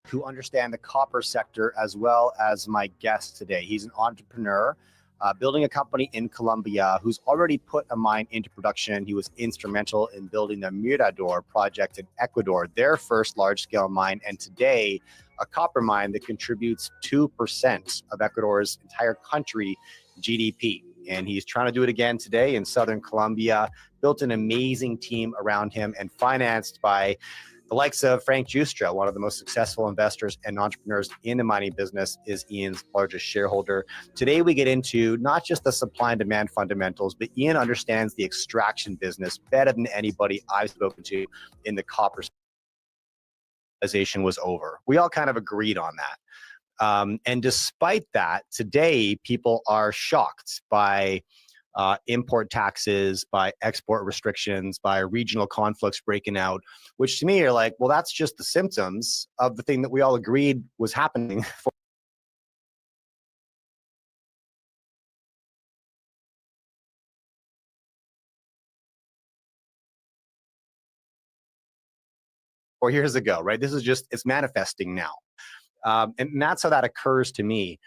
who understand the copper sector as well as my guest today. He's an entrepreneur building a company in Colombia who's already put a mine into production. He was instrumental in building the Mirador project in Ecuador, their first large-scale mine, and today a copper mine that contributes 2% of Ecuador's entire country GDP. And he's trying to do it again today in southern Colombia, built an amazing team around him and financed by the likes of Frank Giustra, one of the most successful investors and entrepreneurs in the mining business, is Ian's largest shareholder. Today, we get into not just the supply and demand fundamentals, but Ian understands the extraction business better than anybody I've spoken to in the copper was over. We all kind of agreed on that. And despite that, today, people are shocked by import taxes, by export restrictions, by regional conflicts breaking out, which to me are like, well, that's just the symptoms of the thing that we all agreed was happening four years ago, right? This is just, it's manifesting now. And that's how that occurs to me.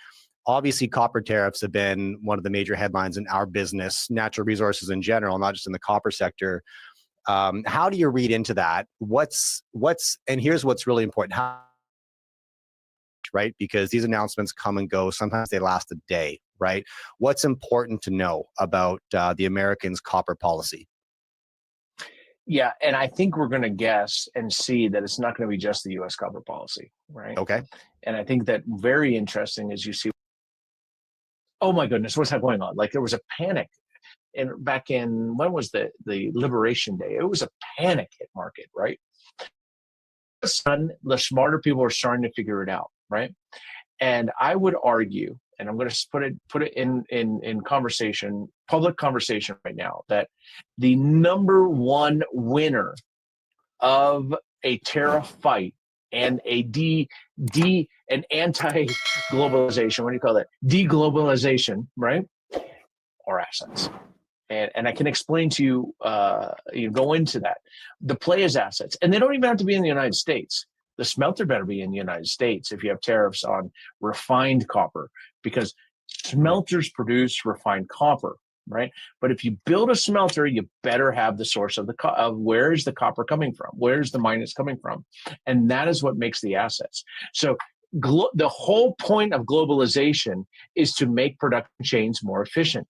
Obviously, copper tariffs have been one of the major headlines in our business, natural resources in general, not just in the copper sector. How do you read into that? And here's what's really important, right? Because these announcements come and go. Sometimes they last a day, right? What's important to know about the Americans' copper policy? Yeah, and I think we're going to guess and see that it's not going to be just the U.S. copper policy, right? Okay. And I think that very interesting as you see, oh my goodness, what's that going on? Like there was a panic back in, when was the Liberation Day? It was a panic hit market, right? The smarter people are starting to figure it out, right? And I would argue, and I'm going to put it in conversation, public conversation right now, that the number one winner of a tariff fight and an anti-globalization, what do you call that? Deglobalization, right? Or assets. And I can explain to you, you go into that. The play is assets. And they don't even have to be in the United States. The smelter better be in the United States if you have tariffs on refined copper, because smelters produce refined copper, right? But if you build a smelter, you better have the source of where is the copper coming from? Where's the mine is coming from? And that is what makes the assets. So the whole point of globalization is to make production chains more efficient.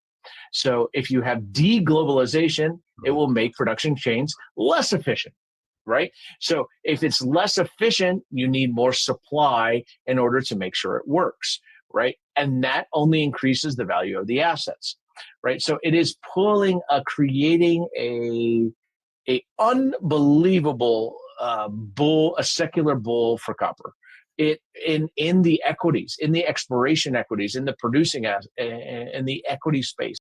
So if you have deglobalization, it will make production chains less efficient, right? So if it's less efficient, you need more supply in order to make sure it works, right? And that only increases the value of the assets, right? So it is creating a unbelievable a secular bull for copper. In the equities, in the exploration equities, in the producing in the equity space.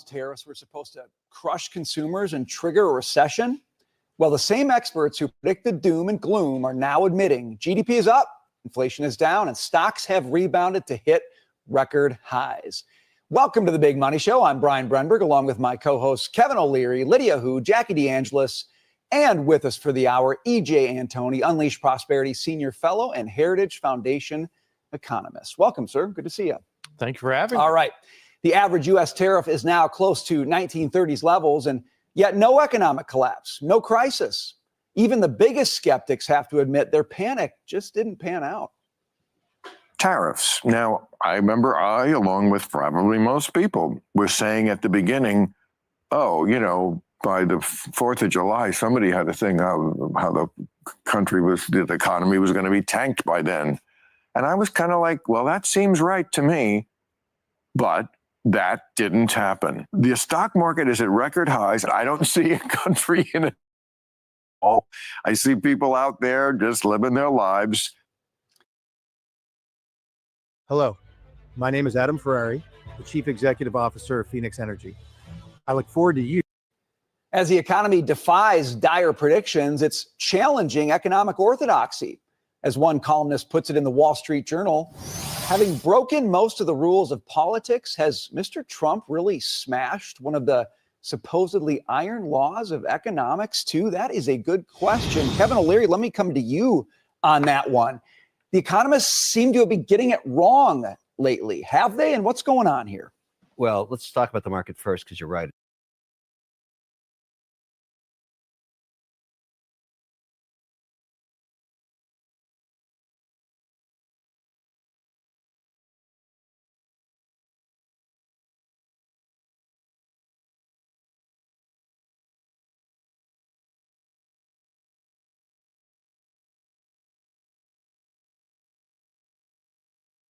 Tariffs were supposed to crush consumers and trigger a recession. Well, the same experts who predicted doom and gloom are now admitting GDP is up, inflation is down, and stocks have rebounded to hit record highs. Welcome to the Big Money Show. I'm Brian Brenberg, along with my co-hosts Kevin O'Leary, Lydia Hu, Jackie DeAngelis, and with us for the hour, EJ Antoni, Unleash Prosperity Senior Fellow and Heritage Foundation economist. Welcome, sir. Good to see you. Thank you for having me. All right. The average U.S. tariff is now close to 1930s levels, and yet no economic collapse, no crisis. Even the biggest skeptics have to admit their panic just didn't pan out. Tariffs. Now, I remember along with probably most people, were saying at the beginning, oh, you know, by the 4th of July, somebody had to think how the the economy was going to be tanked by then. And I was kind of like, well, that seems right to me. But that didn't happen. The stock market is at record highs. I don't see a country in it all. I see people out there just living their lives. Hello, my name is Adam Ferrari, the Chief Executive Officer of Phoenix Energy. I look forward to you. As the economy defies dire predictions, it's challenging economic orthodoxy. As one columnist puts it in the Wall Street Journal, having broken most of the rules of politics, has Mr. Trump really smashed one of the supposedly iron laws of economics too? That is a good question. Kevin O'Leary, let me come to you on that one. The economists seem to have been getting it wrong lately. Have they? And what's going on here? Well, let's talk about the market first, because you're right.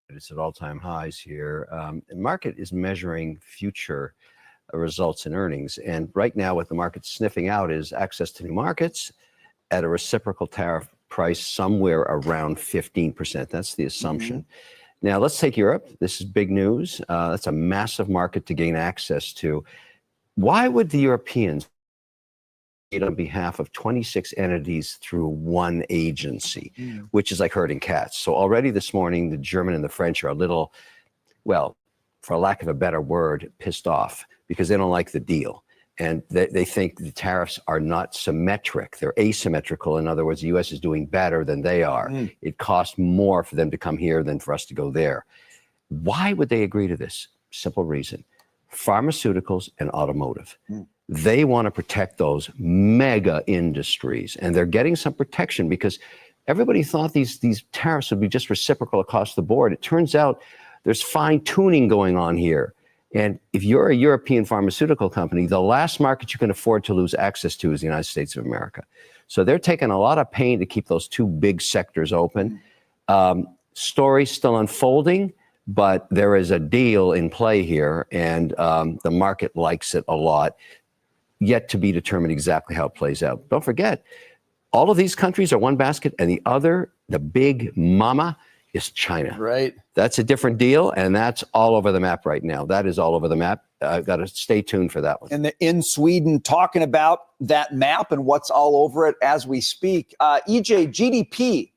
It's at all-time highs here. The market is measuring future results and earnings. And right now, what the market's sniffing out is access to new markets at a reciprocal tariff price somewhere around 15%. That's the assumption. Now, let's take Europe. This is big news. That's a massive market to gain access to. Why would the Europeans on behalf of 26 entities through one agency, which is like herding cats? So already this morning, the German and the French are a little, well, for lack of a better word, pissed off because they don't like the deal. And they think the tariffs are not symmetric. They're asymmetrical. In other words, the U.S. is doing better than they are. It costs more for them to come here than for us to go there. Why would they agree to this? Simple reason. Pharmaceuticals and automotive. They want to protect those mega industries, and they're getting some protection because everybody thought these tariffs would be just reciprocal across the board. It turns out there's fine tuning going on here. And if you're a European pharmaceutical company, the last market you can afford to lose access to is the United States of America. So they're taking a lot of pain to keep those two big sectors open. Story still unfolding, but there is a deal in play here, and the market likes it a lot. Yet to be determined exactly how it plays out. Don't forget, all of these countries are one basket, and the other, the big mama, is China. Right. That's a different deal, and that's all over the map right now. That is all over the map. I've got to stay tuned for that one. And in Sweden, talking about that map and what's all over it as we speak. EJ, GDP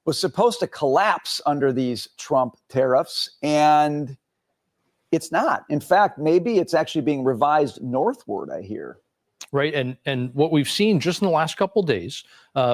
was supposed to collapse under these Trump tariffs, and it's not. In fact, maybe it's actually being revised northward, I hear. Right. And what we've seen just in the last couple of days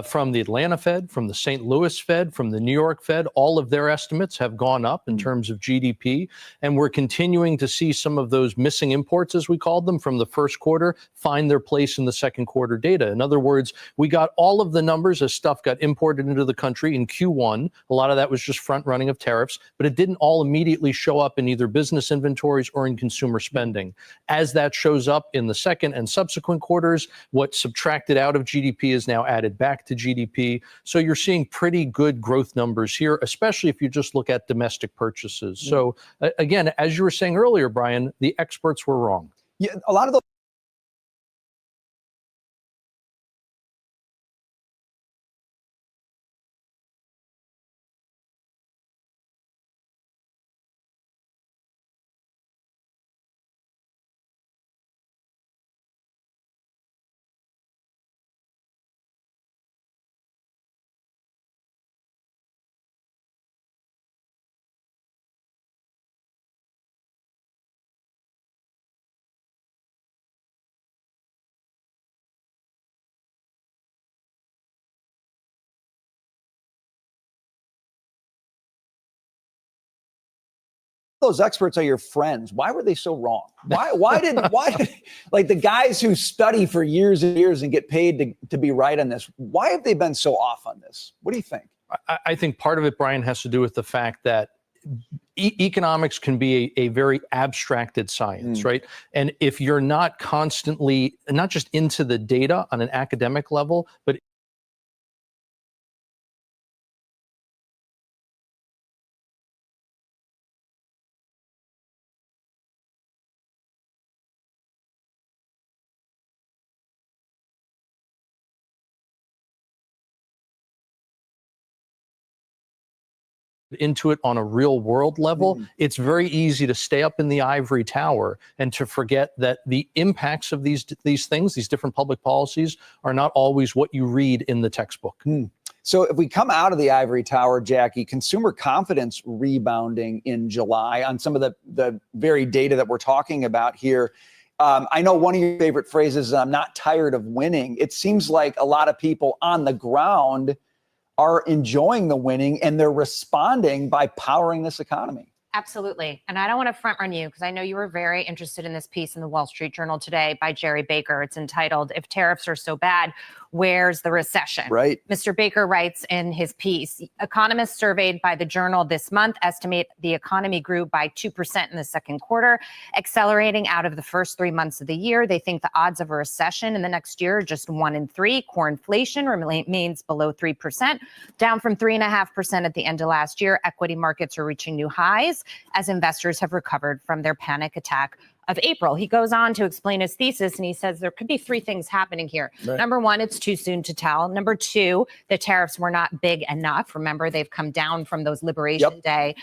from the Atlanta Fed, from the St. Louis Fed, from the New York Fed, all of their estimates have gone up in terms of GDP. And we're continuing to see some of those missing imports, as we called them, from the first quarter find their place in the second quarter data. In other words, we got all of the numbers as stuff got imported into the country in Q1. A lot of that was just front running of tariffs, but it didn't all immediately show up in either business inventories or in consumer spending. As that shows up in the second and subsequent quarters, what subtracted out of GDP is now added back to GDP. So you're seeing pretty good growth numbers here, especially if you just look at domestic purchases. So again, as you were saying earlier, Brian, the experts were wrong. Yeah, a lot of those experts are your friends. Why were they so wrong? Why did like the guys who study for years and years and get paid to be right on this, why have they been so off on this? What do you think? I think part of it, Brian, has to do with the fact that economics can be a very abstracted science, right? And if you're not constantly, not just into the data on an academic level, but into it on a real world level, it's very easy to stay up in the ivory tower and to forget that the impacts of these things, these different public policies, are not always what you read in the textbook. So if we come out of the ivory tower, Jackie, consumer confidence rebounding in July on some of the very data that we're talking about here. I know one of your favorite phrases is, I'm not tired of winning. It seems like a lot of people on the ground are enjoying the winning, and they're responding by powering this economy. Absolutely. And I don't want to front run you because I know you were very interested in this piece in the Wall Street Journal today by Jerry Baker. It's entitled, "If Tariffs Are So Bad, Where's the Recession?" Right. Mr. Baker writes in his piece, economists surveyed by the Journal this month estimate the economy grew by 2% in the second quarter, accelerating out of the first 3 months of the year. They think the odds of a recession in the next year are just 1 in 3. Core inflation remains below 3%, down from 3.5% at the end of last year. Equity markets are reaching new highs as investors have recovered from their panic attack of April. He goes on to explain his thesis, and he says there could be 3 things happening here. Right. Number 1, it's too soon to tell. Number 2, the tariffs were not big enough. Remember, they've come down from those Liberation Day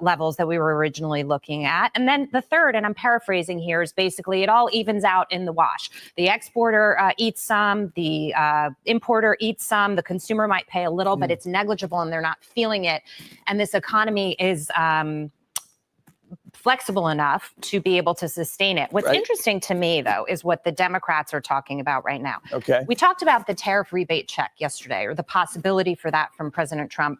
levels that we were originally looking at. And then the third, and I'm paraphrasing here, is basically it all evens out in the wash. The exporter eats some, the importer eats some, the consumer might pay a little, but it's negligible and they're not feeling it. And this economy is flexible enough to be able to sustain it. What's interesting to me, though, is what the Democrats are talking about right now. Okay. We talked about the tariff rebate check yesterday, or the possibility for that from President Trump,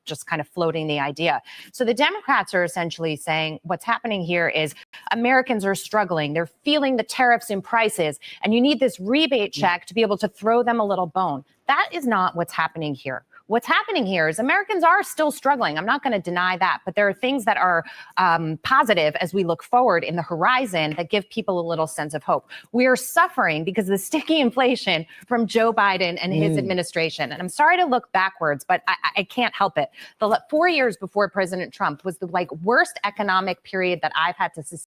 just kind of floating the idea. So the Democrats are essentially saying what's happening here is Americans are struggling. They're feeling the tariffs in prices, and you need this rebate check to be able to throw them a little bone. That is not what's happening here. What's happening here is Americans are still struggling. I'm not going to deny that, but there are things that are positive as we look forward in the horizon that give people a little sense of hope. We are suffering because of the sticky inflation from Joe Biden and his administration. And I'm sorry to look backwards, but I can't help it. The 4 years before President Trump was the worst economic period that I've had to sustain.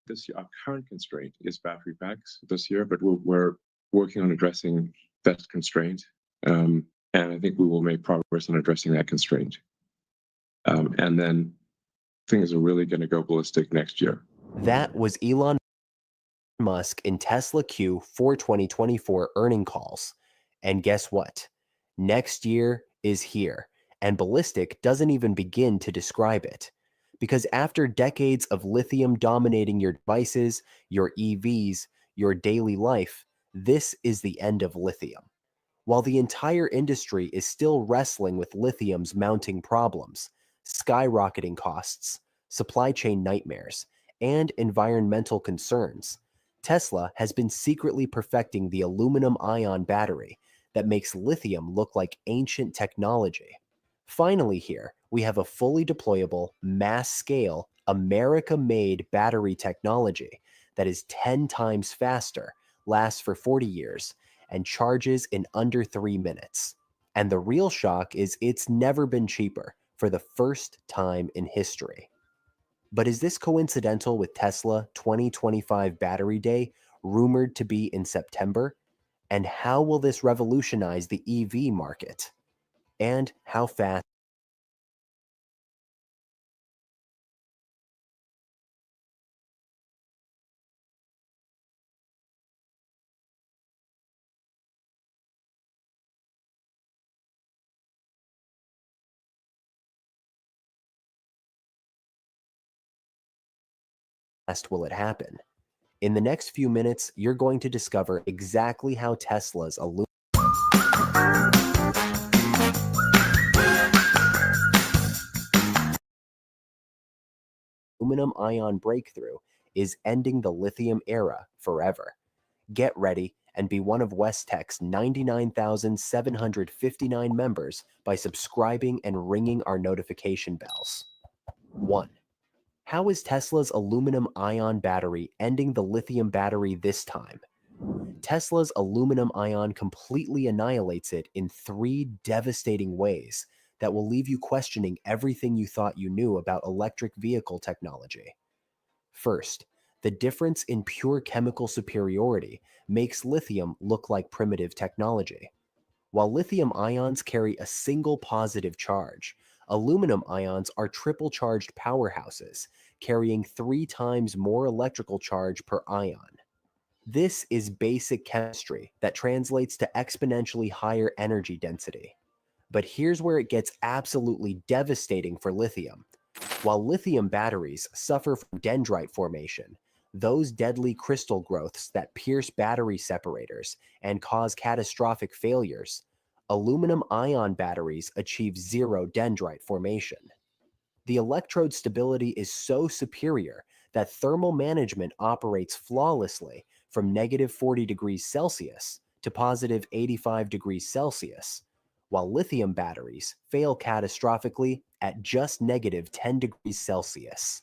This year, our current constraint is battery packs this year, but we're working on addressing that constraint. And I think we will make progress on addressing that constraint. And then things are really going to go ballistic next year. That was Elon Musk in Tesla Q for 2024 earning calls. And guess what? Next year is here, and ballistic doesn't even begin to describe it. Because after decades of lithium dominating your devices, your EVs, your daily life, this is the end of lithium. While the entire industry is still wrestling with lithium's mounting problems, skyrocketing costs, supply chain nightmares, and environmental concerns, Tesla has been secretly perfecting the aluminum-ion battery that makes lithium look like ancient technology. Finally here, we have a fully deployable, mass-scale, America-made battery technology that is 10 times faster, lasts for 40 years, and charges in under 3 minutes. And the real shock is it's never been cheaper for the first time in history. But is this coincidental with Tesla 2025 Battery Day, rumored to be in September? And how will this revolutionize the EV market? And how fast will it happen? In the next few minutes, you're going to discover exactly how Tesla's aluminum Aluminum ion breakthrough is ending the lithium era forever. Get ready and be one of Westtech's 99,759 members by subscribing and ringing our notification bells. 1. How is Tesla's aluminum ion battery ending the lithium battery this time? Tesla's aluminum ion completely annihilates it in 3 devastating ways that will leave you questioning everything you thought you knew about electric vehicle technology. First, the difference in pure chemical superiority makes lithium look like primitive technology. While lithium ions carry a single positive charge, aluminum ions are triple charged powerhouses, carrying 3 times more electrical charge per ion. This is basic chemistry that translates to exponentially higher energy density. But here's where it gets absolutely devastating for lithium. While lithium batteries suffer from dendrite formation, those deadly crystal growths that pierce battery separators and cause catastrophic failures, aluminum ion batteries achieve 0 dendrite formation. The electrode stability is so superior that thermal management operates flawlessly from -40 degrees Celsius to +85 degrees Celsius, while lithium batteries fail catastrophically at just -10 degrees Celsius.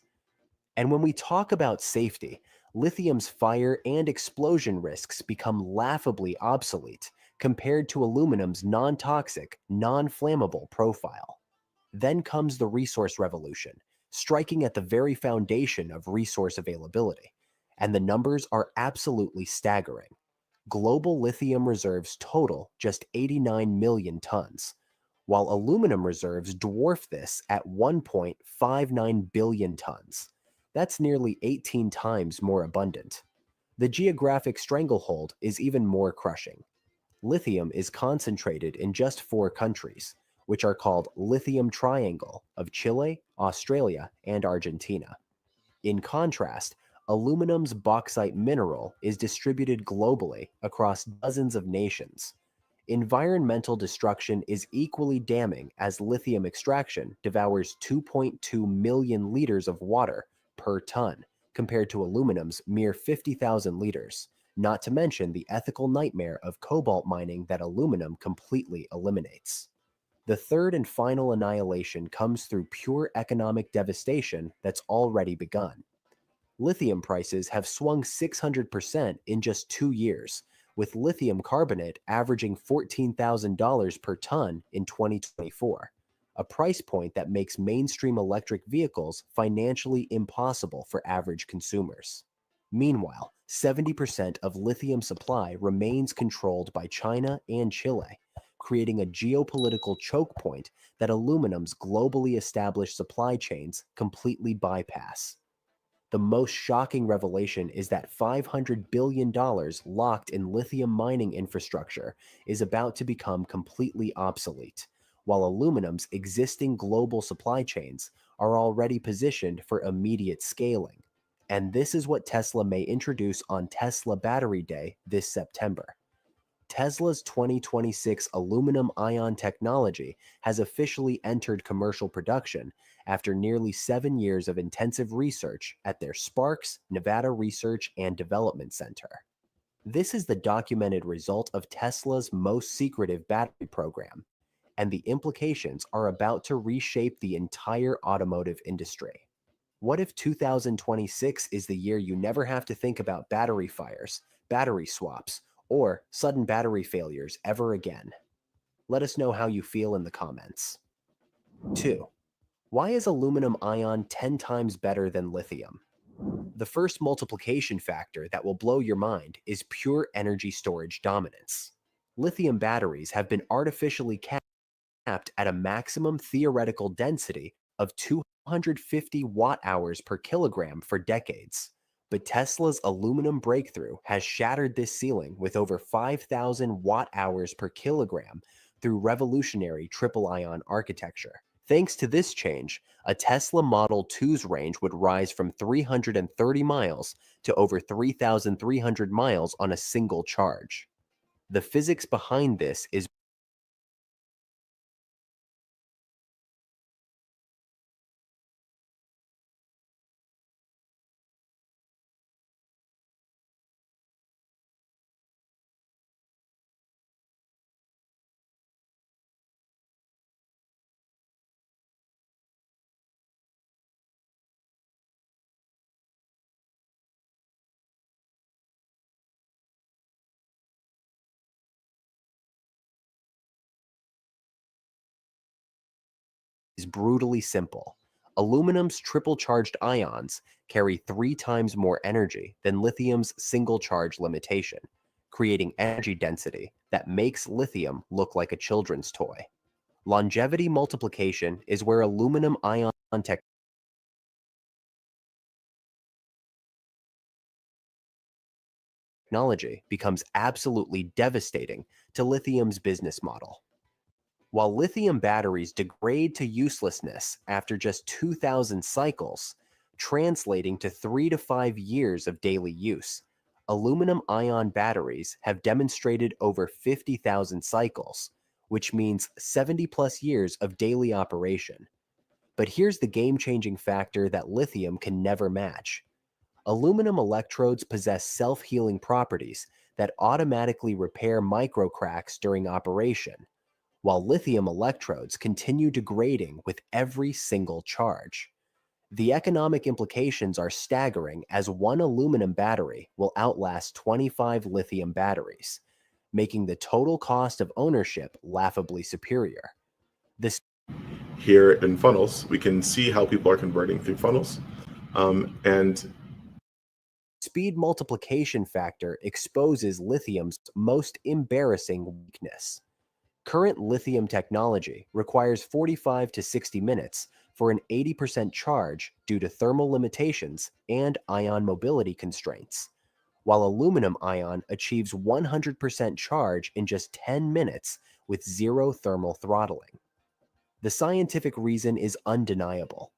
And when we talk about safety, lithium's fire and explosion risks become laughably obsolete compared to aluminum's non-toxic, non-flammable profile. Then comes the resource revolution, striking at the very foundation of resource availability, and the numbers are absolutely staggering. Global lithium reserves total just 89 million tons, while aluminum reserves dwarf this at 1.59 billion tons. That's nearly 18 times more abundant. The geographic stranglehold is even more crushing. Lithium is concentrated in just 4 countries, which are called Lithium Triangle of Chile, Australia, and Argentina. In contrast, aluminum's bauxite mineral is distributed globally across dozens of nations. Environmental destruction is equally damning as lithium extraction devours 2.2 million liters of water per ton, compared to aluminum's mere 50,000 liters, not to mention the ethical nightmare of cobalt mining that aluminum completely eliminates. The third and final annihilation comes through pure economic devastation that's already begun. Lithium prices have swung 600% in just 2 years, with lithium carbonate averaging $14,000 per ton in 2024, a price point that makes mainstream electric vehicles financially impossible for average consumers. Meanwhile, 70% of lithium supply remains controlled by China and Chile, creating a geopolitical choke point that aluminum's globally established supply chains completely bypass. The most shocking revelation is that $500 billion locked in lithium mining infrastructure is about to become completely obsolete, while aluminum's existing global supply chains are already positioned for immediate scaling. And this is what Tesla may introduce on Tesla Battery Day this September. Tesla's 2026 aluminum ion technology has officially entered commercial production after nearly 7 years of intensive research at their Sparks, Nevada Research and Development Center. This is the documented result of Tesla's most secretive battery program, and the implications are about to reshape the entire automotive industry. What if 2026 is the year you never have to think about battery fires, battery swaps, or sudden battery failures ever again? Let us know how you feel in the comments. 2. Why is aluminum ion 10 times better than lithium? The first multiplication factor that will blow your mind is pure energy storage dominance. Lithium batteries have been artificially capped at a maximum theoretical density of 250 watt-hours per kilogram for decades. But Tesla's aluminum breakthrough has shattered this ceiling with over 5,000 watt-hours per kilogram through revolutionary triple-ion architecture. Thanks to this change, a Tesla Model 2's range would rise from 330 miles to over 3,300 miles on a single charge. The physics behind this is is brutally simple. Aluminum's triple charged ions carry 3 times more energy than lithium's single charge limitation, creating energy density that makes lithium look like a children's toy. Longevity multiplication is where aluminum ion technology becomes absolutely devastating to lithium's business model. While lithium batteries degrade to uselessness after just 2,000 cycles, translating to 3 to 5 years of daily use, aluminum-ion batteries have demonstrated over 50,000 cycles, which means 70+ years of daily operation. But here's the game-changing factor that lithium can never match. Aluminum electrodes possess self-healing properties that automatically repair microcracks during operation, while lithium electrodes continue degrading with every single charge. The economic implications are staggering, as one aluminum battery will outlast 25 lithium batteries, making the total cost of ownership laughably superior. Here in funnels, we can see how people are converting through funnels, and speed multiplication factor exposes lithium's most embarrassing weakness. Current lithium technology requires 45 to 60 minutes for an 80% charge due to thermal limitations and ion mobility constraints, while aluminum ion achieves 100% charge in just 10 minutes with zero thermal throttling. The scientific reason is undeniable.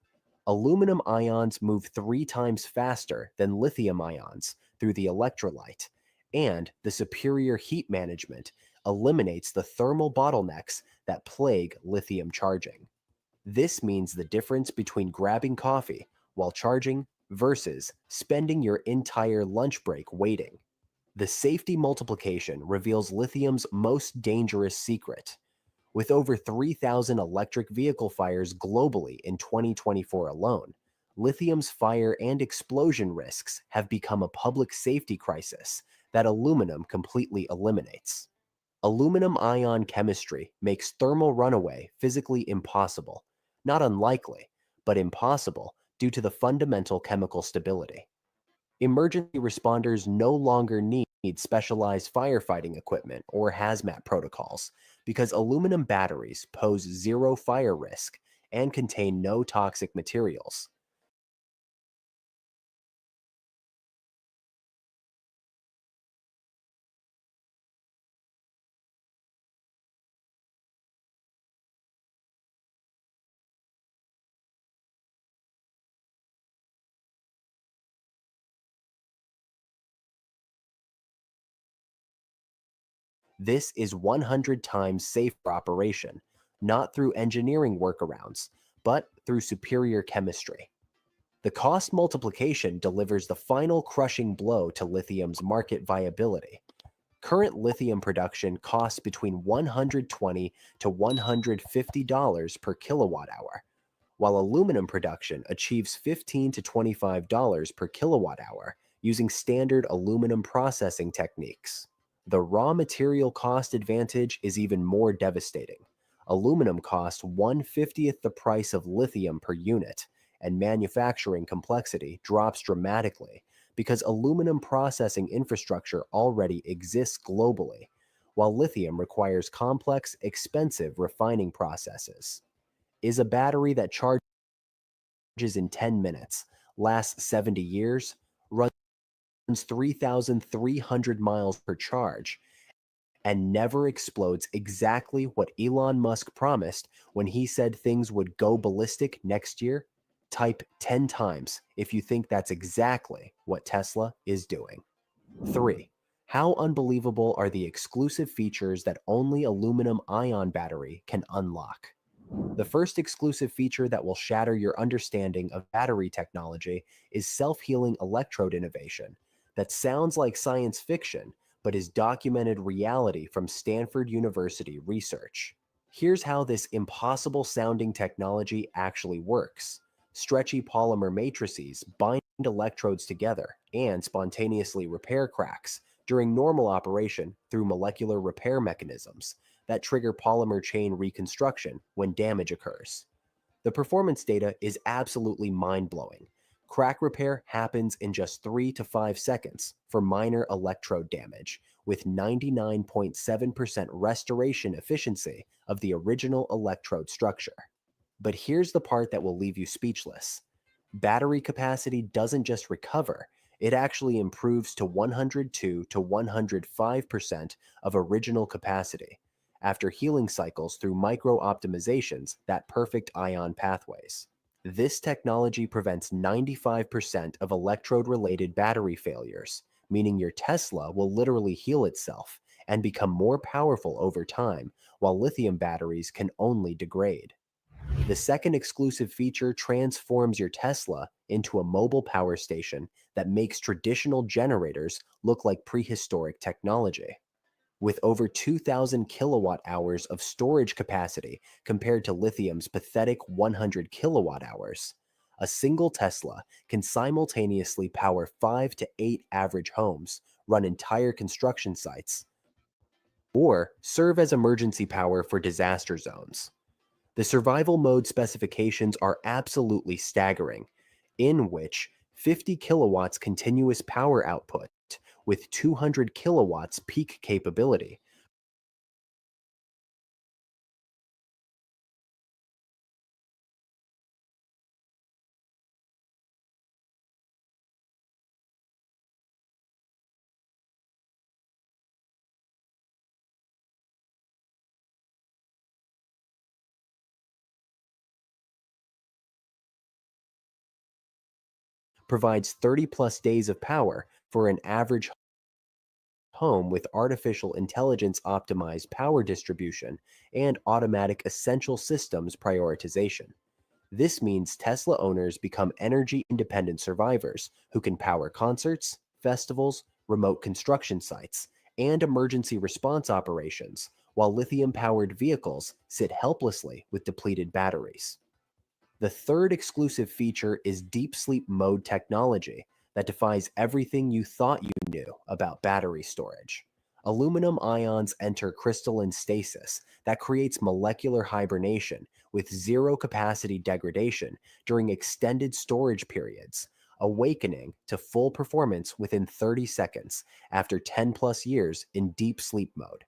Aluminum ions move 3 times faster than lithium ions through the electrolyte, and the superior heat management eliminates the thermal bottlenecks that plague lithium charging. This means the difference between grabbing coffee while charging versus spending your entire lunch break waiting. The safety multiplication reveals lithium's most dangerous secret. With over 3,000 electric vehicle fires globally in 2024 alone, lithium's fire and explosion risks have become a public safety crisis that aluminum completely eliminates. Aluminum-ion chemistry makes thermal runaway physically impossible, not unlikely, but impossible due to the fundamental chemical stability. Emergency responders no longer need specialized firefighting equipment or hazmat protocols because aluminum batteries pose zero fire risk and contain no toxic materials. This is 100 times safer operation, not through engineering workarounds, but through superior chemistry. The cost multiplication delivers the final crushing blow to lithium's market viability. Current lithium production costs between $120 to $150 per kilowatt hour, while aluminum production achieves $15 to $25 per kilowatt hour using standard aluminum processing techniques. The raw material cost advantage is even more devastating. Aluminum costs 1/50th the price of lithium per unit, and manufacturing complexity drops dramatically because aluminum processing infrastructure already exists globally, while lithium requires complex, expensive refining processes. Is a battery that charges in 10 minutes, lasts 70 years, runs 3,300 miles per charge, and never explodes exactly what Elon Musk promised when he said things would go ballistic next year? Type 10 times if you think that's exactly what Tesla is doing. 3. How unbelievable are the exclusive features that only aluminum-ion battery can unlock? The first exclusive feature that will shatter your understanding of battery technology is self-healing electrode innovation that sounds like science fiction, but is documented reality from Stanford University research. Here's how this impossible-sounding technology actually works. Stretchy polymer matrices bind electrodes together and spontaneously repair cracks during normal operation through molecular repair mechanisms that trigger polymer chain reconstruction when damage occurs. The performance data is absolutely mind-blowing. Crack repair happens in just 3 to 5 seconds for minor electrode damage, with 99.7% restoration efficiency of the original electrode structure. But here's the part that will leave you speechless. Battery capacity doesn't just recover, it actually improves to 102 to 105% of original capacity after healing cycles through micro-optimizations that perfect ion pathways. This technology prevents 95% of electrode-related battery failures, meaning your Tesla will literally heal itself and become more powerful over time, while lithium batteries can only degrade. The second exclusive feature transforms your Tesla into a mobile power station that makes traditional generators look like prehistoric technology. With over 2,000 kilowatt hours of storage capacity compared to lithium's pathetic 100 kilowatt hours, a single Tesla can simultaneously power 5 to 8 average homes, run entire construction sites, or serve as emergency power for disaster zones. The survival mode specifications are absolutely staggering, in which 50 kilowatts continuous power output with 200 kilowatts peak capability provides 30 plus days of power for an average home with artificial intelligence optimized power distribution and automatic essential systems prioritization. This means Tesla owners become energy independent survivors who can power concerts, festivals, remote construction sites, and emergency response operations, while lithium powered vehicles sit helplessly with depleted batteries. The third exclusive feature is deep sleep mode technology that defies everything you thought you knew about battery storage. Aluminum ions enter crystalline stasis that creates molecular hibernation with zero capacity degradation during extended storage periods, awakening to full performance within 30 seconds after 10 plus years in deep sleep mode.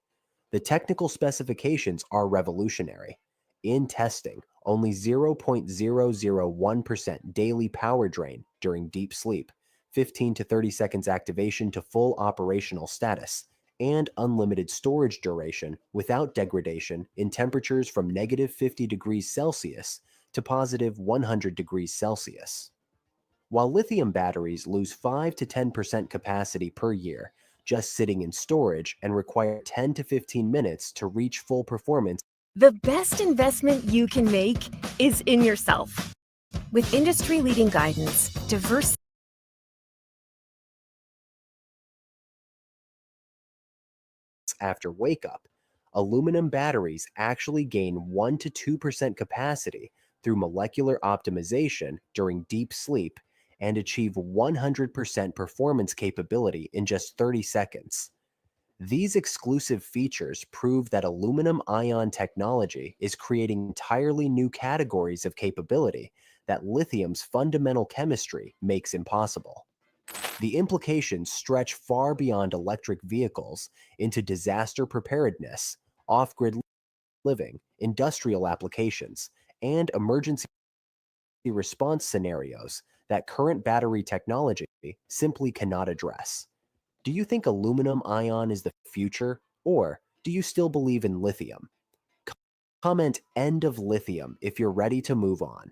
The technical specifications are revolutionary. In testing, only 0.001% daily power drain during deep sleep, 15 to 30 seconds activation to full operational status, and unlimited storage duration without degradation in temperatures from negative 50 degrees Celsius to positive 100 degrees Celsius. While lithium batteries lose 5 to 10% capacity per year just sitting in storage and require 10 to 15 minutes to reach full performance, the best investment you can make is in yourself. With industry-leading guidance, diverse after wake up, aluminum batteries actually gain 1 to 2% capacity through molecular optimization during deep sleep and achieve 100% performance capability in just 30 seconds. These exclusive features prove that aluminum ion technology is creating entirely new categories of capability that lithium's fundamental chemistry makes impossible. The implications stretch far beyond electric vehicles into disaster preparedness, off-grid living, industrial applications, and emergency response scenarios that current battery technology simply cannot address. Do you think aluminum ion is the future, or do you still believe in lithium? Comment "End of lithium" if you're ready to move on.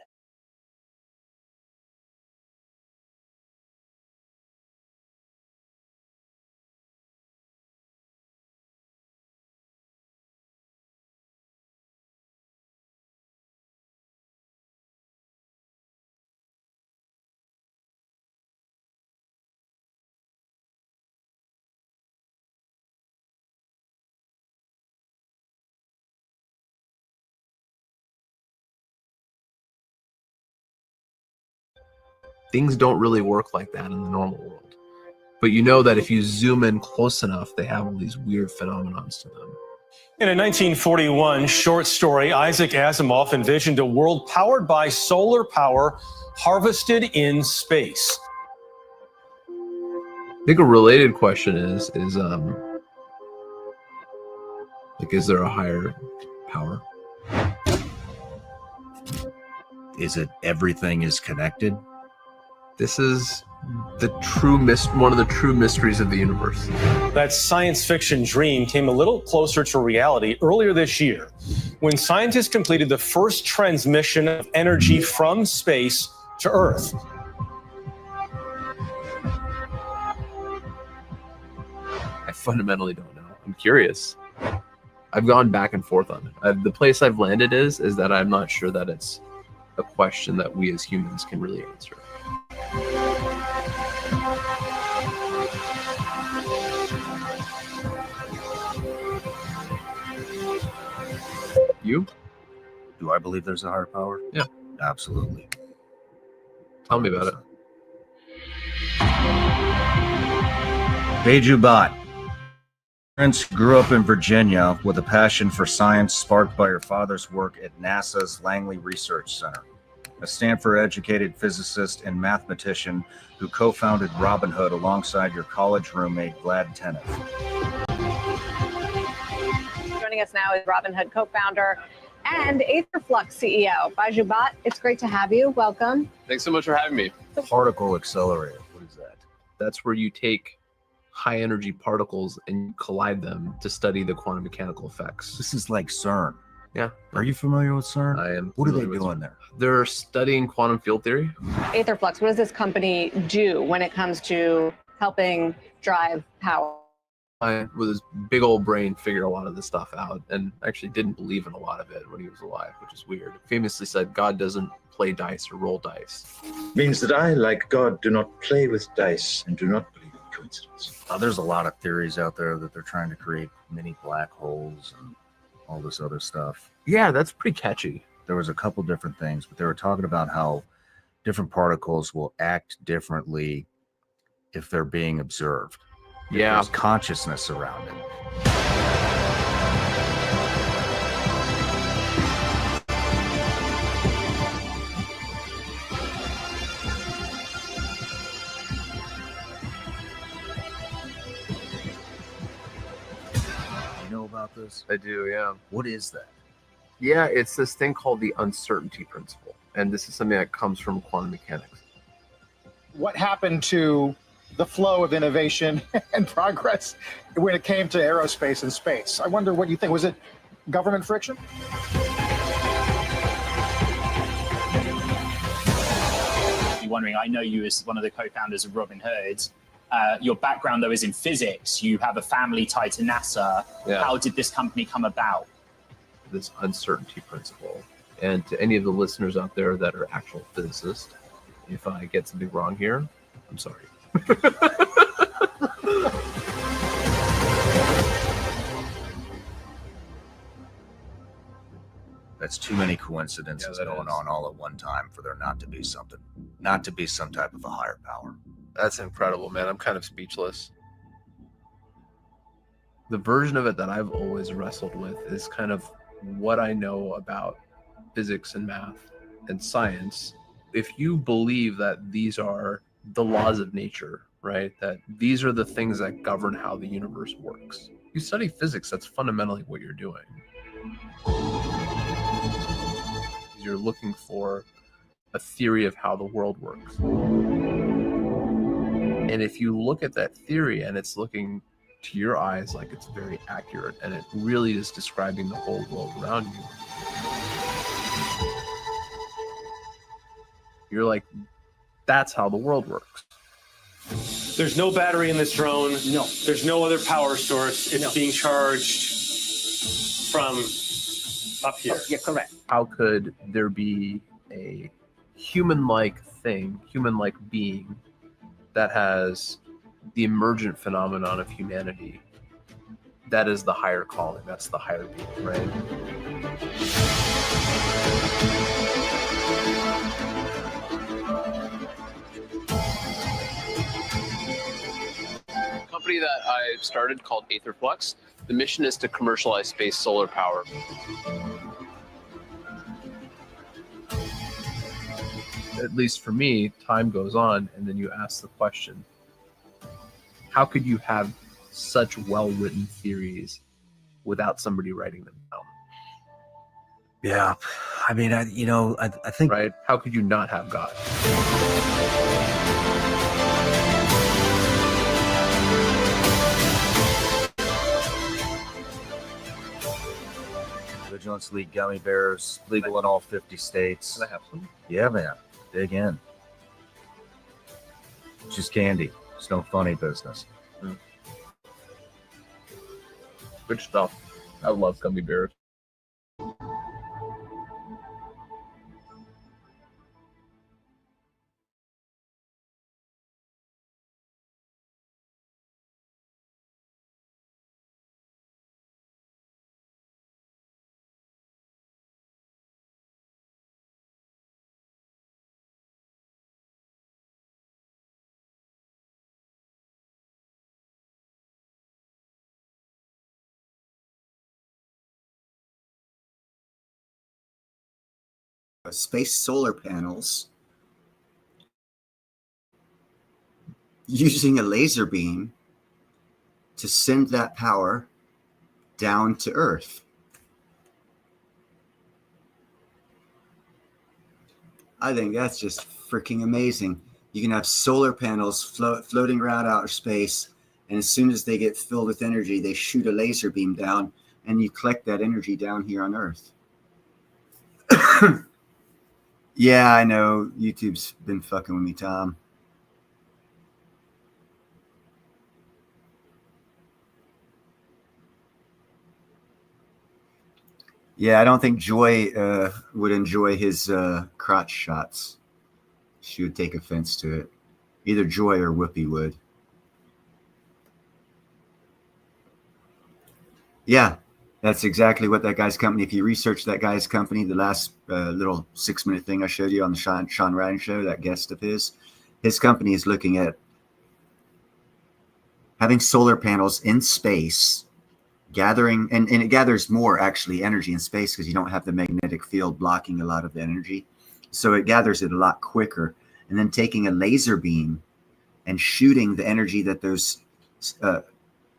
Things don't really work like that in the normal world. But you know that if you zoom in close enough, they have all these weird phenomenons to them. In a 1941 short story, Isaac Asimov envisioned a world powered by solar power harvested in space. I think a related question is there a higher power? Is it everything is connected? This is one of the true mysteries of the universe. That science fiction dream came a little closer to reality earlier this year when scientists completed the first transmission of energy from space to Earth. I fundamentally don't know. I'm curious. I've gone back and forth on it. The place I've landed is that I'm not sure that it's a question that we as humans can really answer. You? Do I believe there's a higher power? Yeah. Absolutely. Tell me about it. Beju Bhatt. Parents grew up in Virginia with a passion for science sparked by her father's work at NASA's Langley Research Center. A Stanford-educated physicist and mathematician who co-founded Robinhood alongside your college roommate Vlad Tenev. Joining us now is Robinhood co-founder and Aetherflux CEO, Beju Bhatt. It's great to have you. Welcome. Thanks so much for having me. Particle accelerator. What is that? That's where you take high energy particles and collide them to study the quantum mechanical effects. This is like CERN. Yeah. Are you familiar with CERN? I am. What are they doing there? They're studying quantum field theory. Aetherflux, what does this company do when it comes to helping drive power? I, with his big old brain, figured a lot of this stuff out and actually didn't believe in a lot of it when he was alive, which is weird. Famously said, God doesn't play dice or roll dice. Means that I, like God, do not play with dice and do not believe in coincidence. There's a lot of theories out there that they're trying to create mini black holes and all this other stuff. Yeah, that's pretty catchy. There was a couple different things, but they were talking about how different particles will act differently if they're being observed. Yeah. There's consciousness around it. You know about this? I do, yeah. What is that? Yeah, it's this thing called the uncertainty principle. And this is something that comes from quantum mechanics. What happened to the flow of innovation and progress when it came to aerospace and space? I wonder what you think. Was it government friction? You're wondering, I know you as one of the co-founders of Robinhood. Your background, though, is in physics. You have a family tied to NASA. Yeah. How did this company come about? This uncertainty principle. And to any of the listeners out there that are actual physicists, if I get something wrong here, I'm sorry. That's too many coincidences going on all at one time for there not to be something, not to be some type of a higher power. That's incredible, man. I'm kind of speechless. The version of it that I've always wrestled with is kind of what I know about physics and math and science. If you believe that these are the laws of nature, right? That these are the things that govern how the universe works. You study physics, that's fundamentally what you're doing. You're looking for a theory of how the world works. And if you look at that theory and it's looking to your eyes like it's very accurate and it really is describing the whole world around you, you're like, that's how the world works. There's no battery in this drone. No. There's no other power source. It's being charged from up here. Yeah, correct. How could there be a human-like thing, human-like being that has the emergent phenomenon of humanity? That is the higher calling. That's the higher being, right? Company that I started called Aetherflux. The mission is to commercialize space solar power. At least for me, time goes on, and then you ask the question, how could you have such well-written theories without somebody writing them down? Yeah, I mean, I think, right? How could you not have God? Vigilance League gummy bears, legal in all 50 states. Can I have some? Yeah, man. Dig in. It's just candy. It's no funny business. Good stuff. I love gummy bears. Space solar panels using a laser beam to send that power down to Earth. I think that's just freaking amazing. You can have solar panels floating around outer space, and as soon as they get filled with energy, they shoot a laser beam down, and you collect that energy down here on Earth. Yeah, I know. YouTube's been fucking with me, Tom. Yeah, I don't think Joy would enjoy his crotch shots. She would take offense to it. Either Joy or Whoopi would. Yeah, that's exactly what that guy's company, if you research that guy's company, the last little 6-minute thing I showed you on the Sean Ryan show, that guest of his company is looking at having solar panels in space, gathering, and it gathers more actually energy in space because you don't have the magnetic field blocking a lot of the energy. So it gathers it a lot quicker. And then taking a laser beam and shooting the energy that those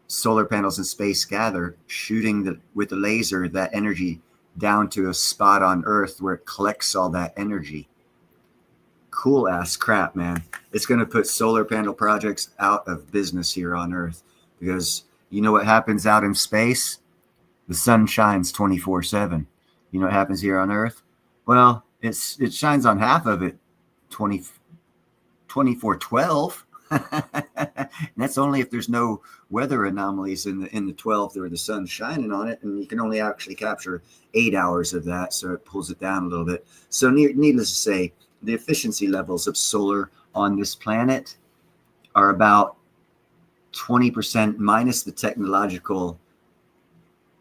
solar panels in space gather, shooting with the laser that energy down to a spot on Earth where it collects all that energy. Cool ass crap, man. It's going to put solar panel projects out of business here on Earth because you know what happens out in space? The sun shines 24/7. You know what happens here on Earth? Well, it shines on half of it 24/12. And that's only if there's no weather anomalies in the 12 where the sun's shining on it, and you can only actually capture 8 hours of that, so it pulls it down a little bit. So needless to say, the efficiency levels of solar on this planet are about 20% minus the technological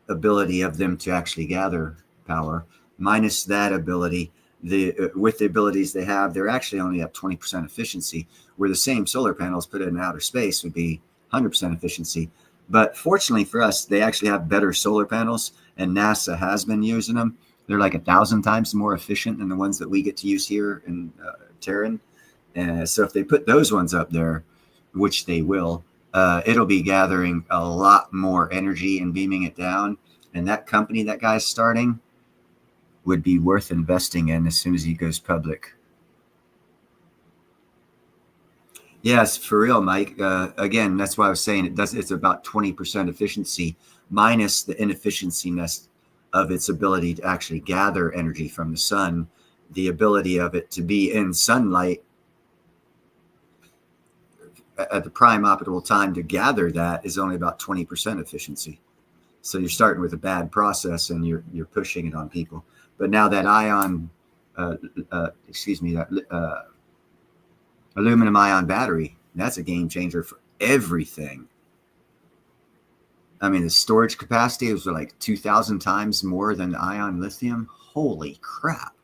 ability of them to actually gather power. Minus that ability, with the abilities they have, they're actually only at 20% efficiency, where the same solar panels put in outer space would be 100% efficiency. But fortunately for us, they actually have better solar panels, and NASA has been using them. They're like 1,000 times more efficient than the ones that we get to use here in Terran. So if they put those ones up there, which they will, it'll be gathering a lot more energy and beaming it down. And that company that guy's starting would be worth investing in as soon as he goes public. Yes, for real, Mike. Again, that's why I was saying it's about 20% efficiency minus the inefficienciness of its ability to actually gather energy from the sun. The ability of it to be in sunlight at the prime optimal time to gather that is only about 20% efficiency. So you're starting with a bad process and you're pushing it on people. But now that aluminum ion battery, that's a game changer for everything. I mean, the storage capacity was like 2,000 times more than ion lithium. Holy crap.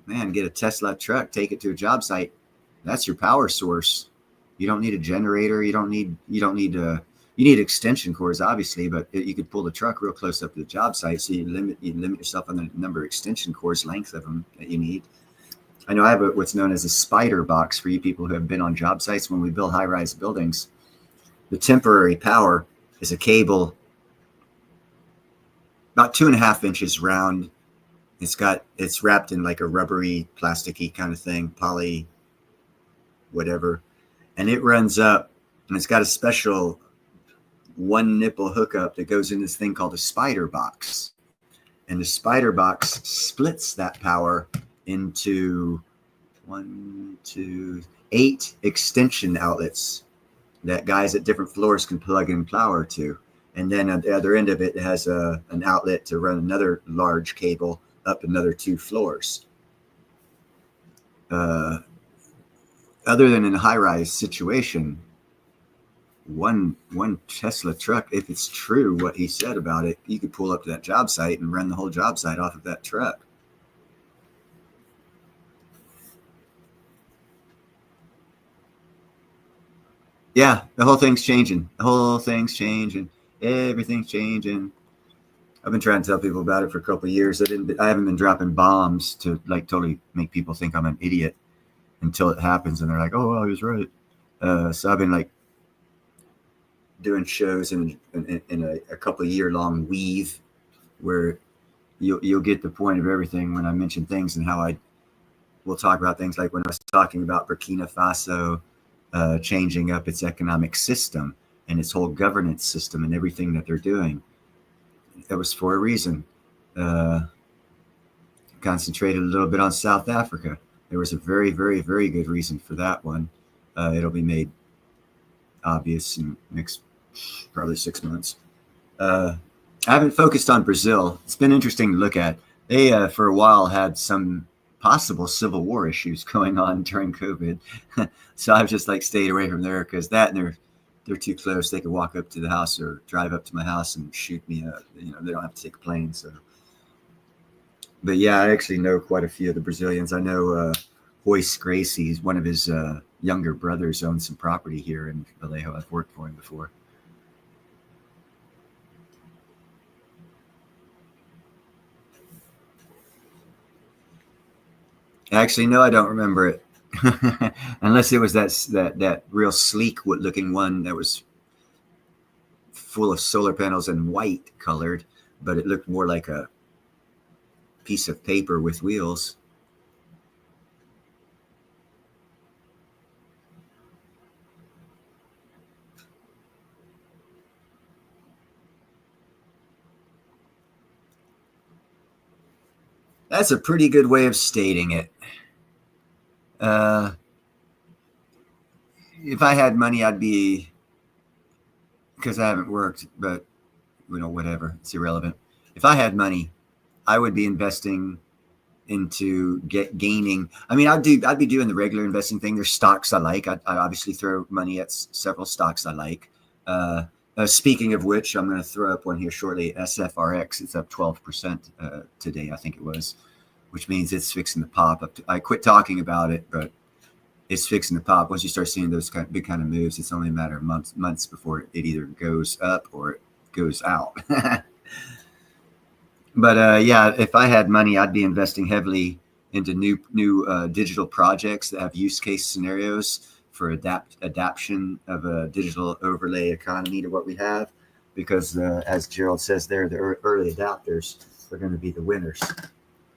Man, get a Tesla truck, take it to a job site. That's your power source. You don't need a generator. You don't need You need extension cords, obviously, but you could pull the truck real close up to the job site, so you limit yourself on the number of extension cords, length of them that you need. I know I have what's known as a spider box for you people who have been on job sites. When we build high-rise buildings, the temporary power is a cable about 2.5 inches round. It's wrapped in like a rubbery, plasticky kind of thing, poly, whatever, and it runs up, and it's got a special one nipple hookup that goes in this thing called a spider box, and the spider box splits that power into 8 extension outlets that guys at different floors can plug in power to, and then at the other end of it has an outlet to run another large cable up another 2 floors. Other than in a high-rise situation, one Tesla truck, if it's true what he said about it, you could pull up to that job site and run the whole job site off of that truck. Yeah, the whole thing's changing. Everything's changing. I've been trying to tell people about it for a couple of years. I haven't been dropping bombs to like totally make people think I'm an idiot until it happens, and they're like, "Oh, well, he was right." So I've been like doing shows in a couple of year-long weave where you'll get the point of everything when I mention things, and how I will talk about things like when I was talking about Burkina Faso changing up its economic system and its whole governance system and everything that they're doing. That was for a reason. Concentrated a little bit on South Africa. There was a very, very, very good reason for that one. It'll be made obvious in next probably 6 months. I haven't focused on Brazil. It's been interesting to look at. They, for a while, had some possible civil war issues going on during COVID. So I've just like stayed away from there because that, and they're too close. They could walk up to the house or drive up to my house and shoot me up. You know, they don't have to take a plane. So, but yeah, I actually know quite a few of the Brazilians. I know Royce Gracie, one of his younger brothers, owns some property here in Vallejo. I've worked for him before. Actually, no, I don't remember it. Unless it was that real sleek looking one that was full of solar panels and white colored, but it looked more like a piece of paper with wheels. That's a pretty good way of stating it. If I had money, I'd be, because I haven't worked, but you know, whatever, it's irrelevant. If I had money, I would be investing into gaining. I mean, I'd be doing the regular investing thing. There's stocks I like. I obviously throw money at several stocks I like. Speaking of which, I'm going to throw up one here shortly. SFRX, it's up 12% today, I think it was, which means it's fixing to pop up. I quit talking about it, but it's fixing to pop. Once you start seeing those big kind of moves, it's only a matter of months before it either goes up or it goes out. But yeah, if I had money, I'd be investing heavily into new digital projects that have use case scenarios for adaptation of a digital overlay economy to what we have, because as Gerald says there, the early adopters are going to be the winners.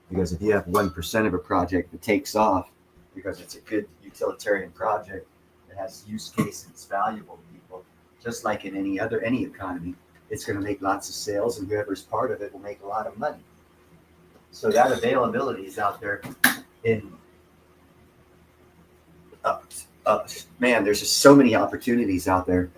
Because if you have 1% of a project that takes off because it's a good utilitarian project that has use case that's valuable to people, just like in any economy, it's going to make lots of sales, and whoever's part of it will make a lot of money. So that availability is out there in man, there's just so many opportunities out there,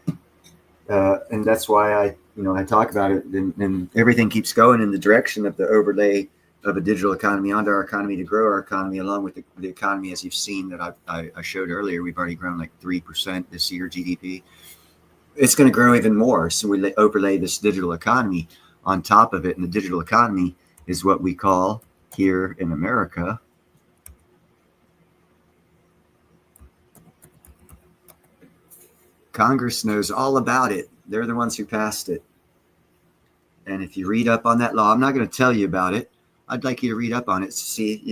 and that's why I talk about it, and everything keeps going in the direction of the overlay of a digital economy onto our economy to grow our economy along with the economy. As you've seen that I showed earlier, we've already grown like 3% this year GDP. It's going to grow even more. So we overlay this digital economy on top of it, and the digital economy is what we call here in America Congress knows all about it. They're the ones who passed it. And if you read up on that law, I'm not going to tell you about it. I'd like you to read up on it to see,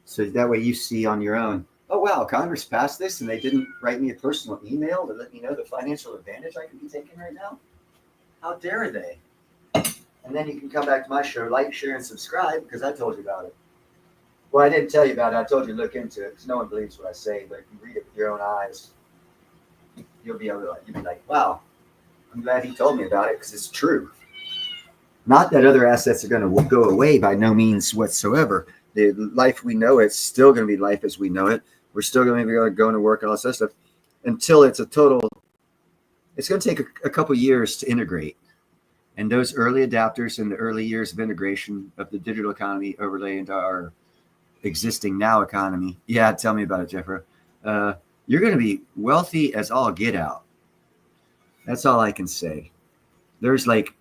so that way you see on your own, oh, wow, Congress passed this and they didn't write me a personal email to let me know the financial advantage I could be taking right now. How dare they? And then you can come back to my show, like, share, and subscribe because I told you about it. Well, I didn't tell you about it. I told you to look into it because no one believes what I say, but if you read it with your own eyes, you'll be like, wow, I'm glad he told me about it because it's true. Not that other assets are going to go away by no means whatsoever. The life we know, it's still going to be life as we know it. We're still going to be going to work and all this other stuff until it's a total. It's going to take a couple years to integrate. And those early adapters in the early years of integration of the digital economy overlay into our existing now economy. Yeah, tell me about it, Jeffrey. You're going to be wealthy as all get out. That's all I can say. There's like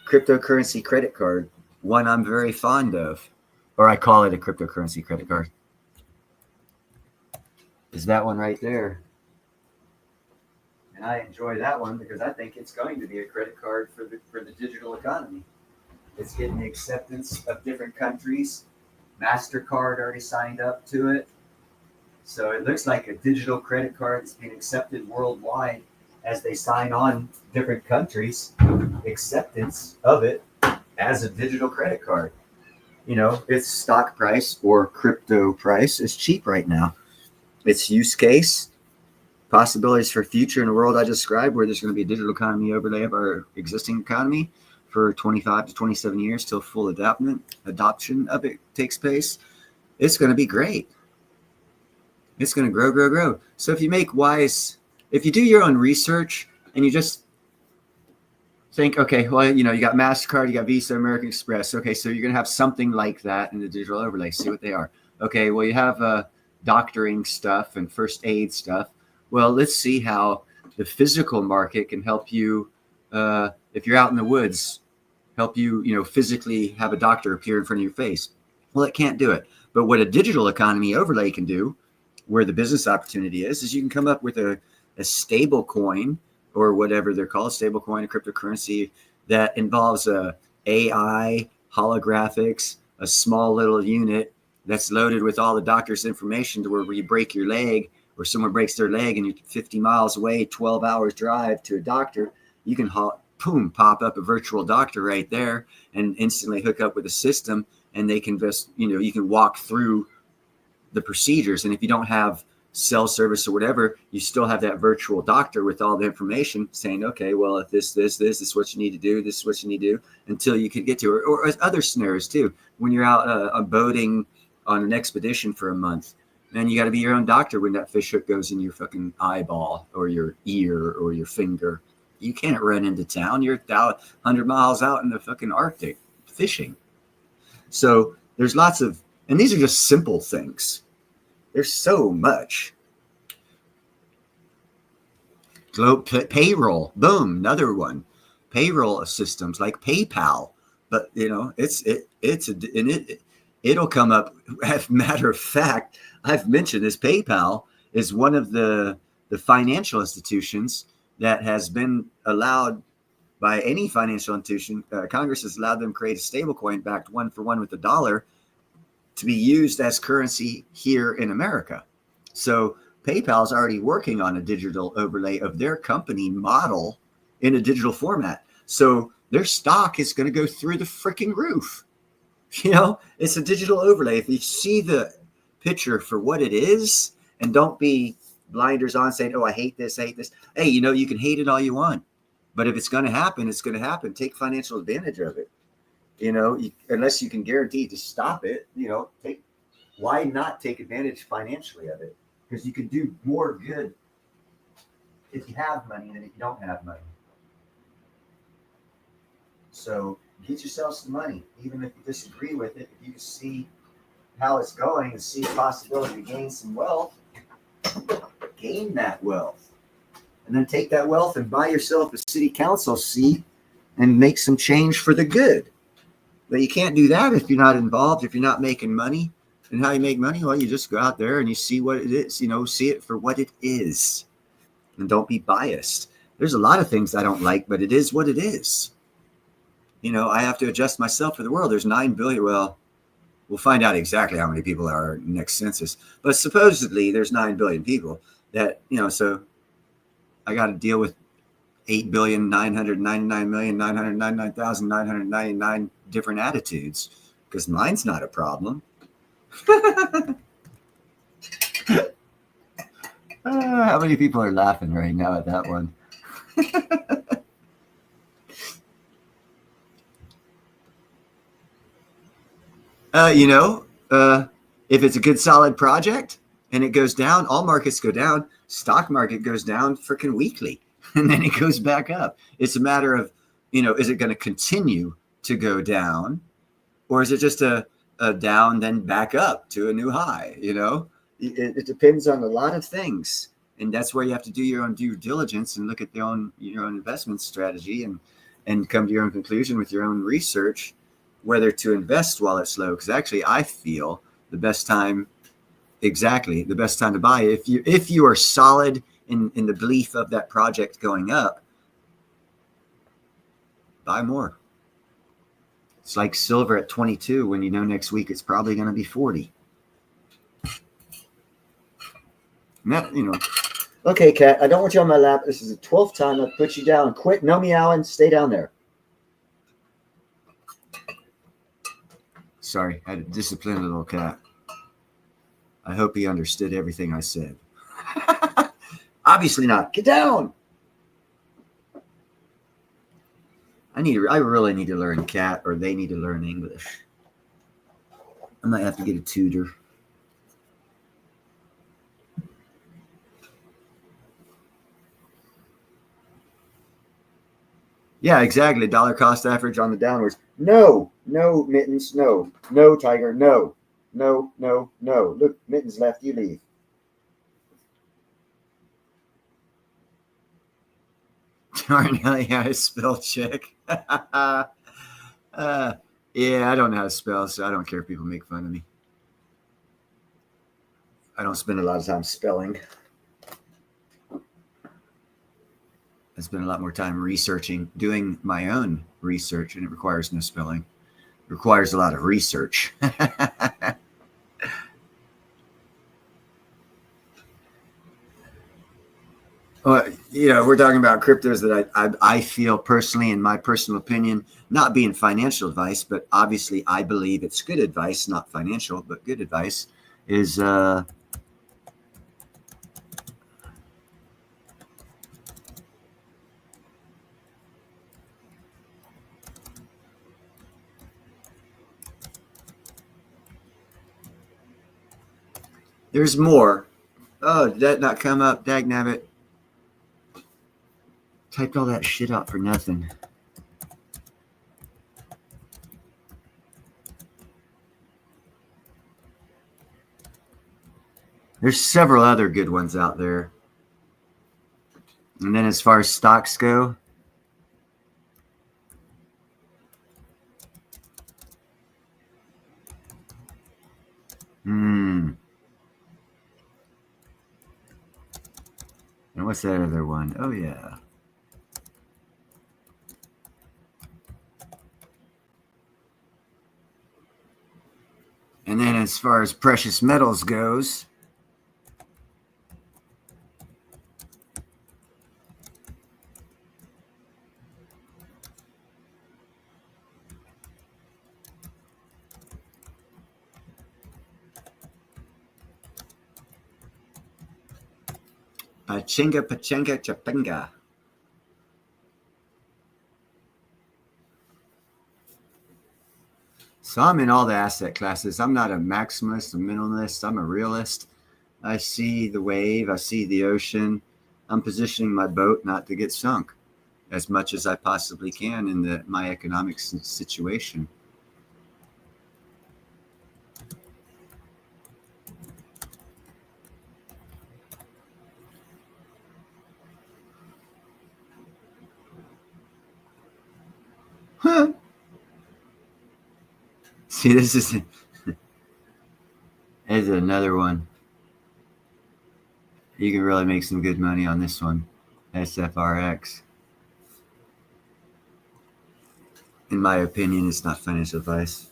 cryptocurrency credit card, one I'm very fond of, or I call it a cryptocurrency credit card. Is that one right there? And I enjoy that one because I think it's going to be a credit card for the digital economy. It's getting the acceptance of different countries. MasterCard already signed up to it. So it looks like a digital credit card that's being accepted worldwide as they sign on different countries' acceptance of it as a digital credit card. Its stock price or crypto price is cheap right now. Its use case, possibilities for future in the world I described where there's going to be a digital economy overlay of our existing economy for 25 to 27 years till full adoption of it takes place. It's going to be great. It's going to grow. So if you do your own research and you just think, okay, well, you got MasterCard, you got Visa, American Express. Okay, so you're going to have something like that in the digital overlay. See what they are. Okay, well, you have doctoring stuff and first aid stuff. Well, let's see how the physical market can help you, if you're out in the woods, help you, physically have a doctor appear in front of your face. Well, it can't do it. But what a digital economy overlay can do, where the business opportunity is you can come up with a stable coin or whatever they're called, stable coin, a cryptocurrency that involves a AI, holographics, a small little unit that's loaded with all the doctor's information to where you break your leg or someone breaks their leg and you're 50 miles away, 12 hours drive to a doctor, you can pop up a virtual doctor right there and instantly hook up with a system and they can just, you can walk through the procedures. And if you don't have cell service or whatever, you still have that virtual doctor with all the information saying, okay, well, if this is what you need to do, this is what you need to do until you can get to it. Or other scenarios too. When you're out boating on an expedition for a month, then you got to be your own doctor when that fish hook goes in your fucking eyeball or your ear or your finger. You can't run into town. You're 100 miles out in the fucking Arctic fishing. So there's lots of, and these are just simple things. There's so much. Payroll, boom, another one. Payroll systems like PayPal, but it'll come up. As a matter of fact, I've mentioned this. PayPal is one of the financial institutions that has been allowed by any financial institution. Congress has allowed them to create a stable coin backed 1-for-1 with the dollar to be used as currency here in America. So PayPal is already working on a digital overlay of their company model in a digital format. So their stock is going to go through the freaking roof. It's a digital overlay. If you see the picture for what it is and don't be blinders on saying, oh, I hate this. Hey, you can hate it all you want. But if it's going to happen, it's going to happen. Take financial advantage of it. Unless you can guarantee to stop it, why not take advantage financially of it? Because you can do more good if you have money than if you don't have money. So get yourself some money, even if you disagree with it. If you can see how it's going and see a possibility to gain some wealth, gain that wealth. And then take that wealth and buy yourself a city council seat and make some change for the good. But you can't do that if you're not involved, if you're not making money. And how you make money? Well, you just go out there and you see what it is, see it for what it is. and don't be biased. There's a lot of things I don't like, but it is what it is. You know, I have to adjust myself for the world. There's 9 billion. Well, we'll find out exactly how many people are next census, but supposedly there's 9 billion people that, you know, so I got to deal with 8,999,999,999 different attitudes, because mine's not a problem. How many people are laughing right now at that one? If it's a good solid project and it goes down, all markets go down. Stock market goes down freaking weekly, and then it goes back up. It's a matter of, is it going to continue to go down, or is it just a down then back up to a new high? It depends on a lot of things, and that's where you have to do your own due diligence and look at your own investment strategy and come to your own conclusion with your own research whether to invest while it's low. Because actually, I feel the best time to buy, if you are solid in the belief of that project going up, buy more. It's like silver at 22 when you know next week it's probably going to be 40. Okay, Kat, I don't want you on my lap. This is the 12th time I've put you down. Quit. No meowing. Stay down there. Sorry, I had to discipline a little cat. I hope he understood everything I said. Obviously not. Get down. I really need to learn cat, or they need to learn English. I might have to get a tutor. Yeah, exactly. Dollar cost average on the downwards. No, Mittens. No, Tiger. No. Look, Mittens left. You leave. Darnelli had a spell check. Yeah, I don't know how to spell, so I don't care if people make fun of me. I don't spend a lot of time spelling. I spend a lot more time researching, doing my own research, and it requires no spelling. It requires a lot of research. We're talking about cryptos that I feel personally, in my personal opinion, not being financial advice, but obviously I believe it's good advice, not financial, but good advice, is there's more. Oh, did that not come up? Dagnabbit. Typed all that shit out for nothing. There's several other good ones out there. And then as far as stocks go, and what's that other one? Oh, yeah. And then as far as precious metals goes, Pachinga, Chapinga. So I'm in all the asset classes. I'm not a maximalist, a minimalist. I'm a realist. I see the wave. I see the ocean. I'm positioning my boat not to get sunk as much as I possibly can in my economic situation. Huh. See, this is another one. You can really make some good money on this one, SFRX. In my opinion, it's not financial advice.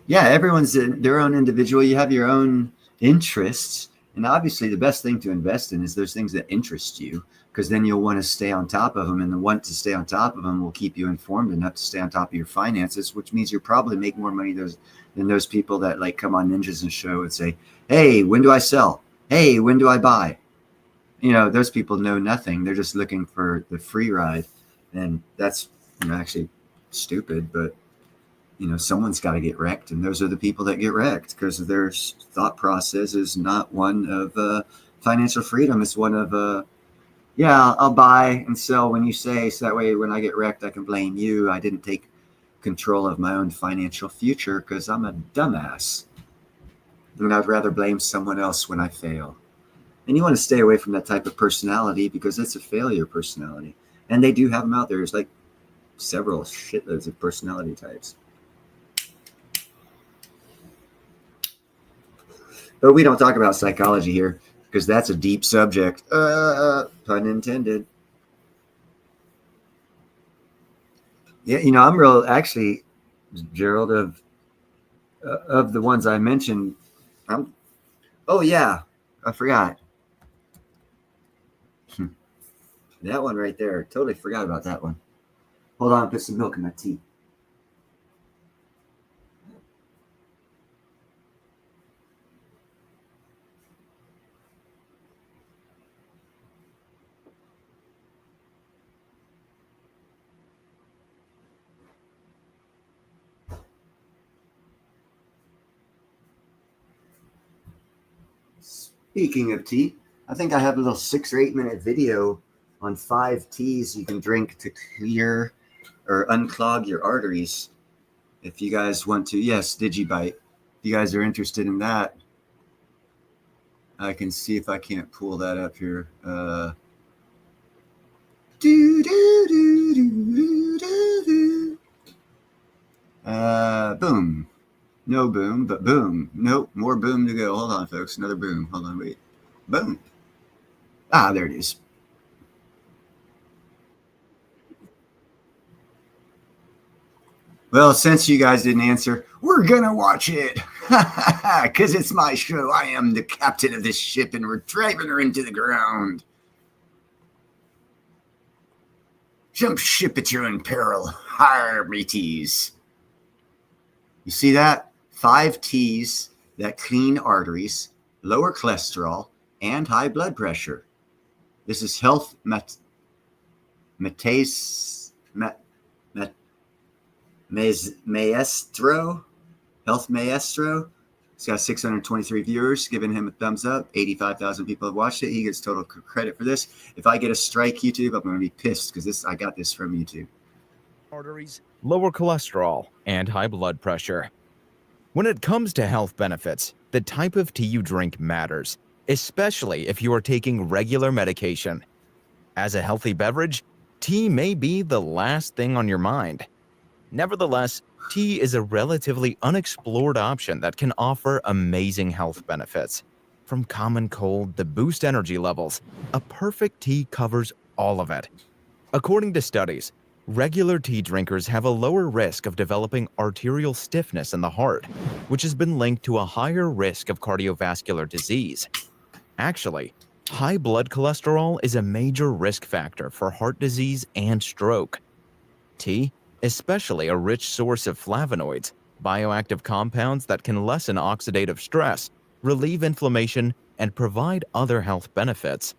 Yeah, everyone's their own individual. You have your own interests. And obviously, the best thing to invest in is those things that interest you, because then you'll want to stay on top of them. And the want to stay on top of them will keep you informed enough to stay on top of your finances, which means you'll probably make more money than those people that like come on Ninjas and Show and say, hey, when do I sell? Hey, when do I buy? You know, those people know nothing. They're just looking for the free ride. And that's, you know, actually stupid, but you know, someone's got to get wrecked, and those are the people that get wrecked because their thought process is not one of financial freedom. It's one of, yeah, I'll buy and sell when you say, so that way when I get wrecked, I can blame you. I didn't take control of my own financial future because I'm a dumbass. And I'd rather blame someone else when I fail. And you want to stay away from that type of personality because it's a failure personality. And they do have them out there. There's like several shitloads of personality types. But we don't talk about psychology here because that's a deep subject. Pun intended. Yeah, you know, I'm real, actually, Gerald, of the ones I mentioned. Oh, yeah, I forgot. That one right there. Totally forgot about that one. Hold on, put some milk in my tea. Speaking of tea, I think I have a little 6 or 8 minute video on 5 teas you can drink to clear or unclog your arteries. If you guys want to, yes, Digibite. If you guys are interested in that, I can see if I can't pull that up here. Boom. No boom, but boom. Nope, more boom to go. Hold on, folks. Another boom. Hold on, wait. Boom. Ah, there it is. Well, since you guys didn't answer, we're going to watch it. Because it's my show. I am the captain of this ship, and we're driving her into the ground. Jump ship at your own peril. Har, mateys. You see that? 5 teas that clean arteries, lower cholesterol, and high blood pressure. This is Health Maestro. Health Maestro. It's got 623 viewers, giving him a thumbs up. 85,000 people have watched it. He gets total credit for this. If I get a strike, YouTube, I'm going to be pissed because I got this from YouTube. Arteries, lower cholesterol, and high blood pressure. When it comes to health benefits, the type of tea you drink matters, especially if you are taking regular medication. As a healthy beverage, tea may be the last thing on your mind. Nevertheless, tea is a relatively unexplored option that can offer amazing health benefits. From common cold to boost energy levels, a perfect tea covers all of it. According to studies, regular tea drinkers have a lower risk of developing arterial stiffness in the heart, which has been linked to a higher risk of cardiovascular disease. Actually, high blood cholesterol is a major risk factor for heart disease and stroke. Tea, especially a rich source of flavonoids, bioactive compounds that can lessen oxidative stress, relieve inflammation, and provide other health benefits.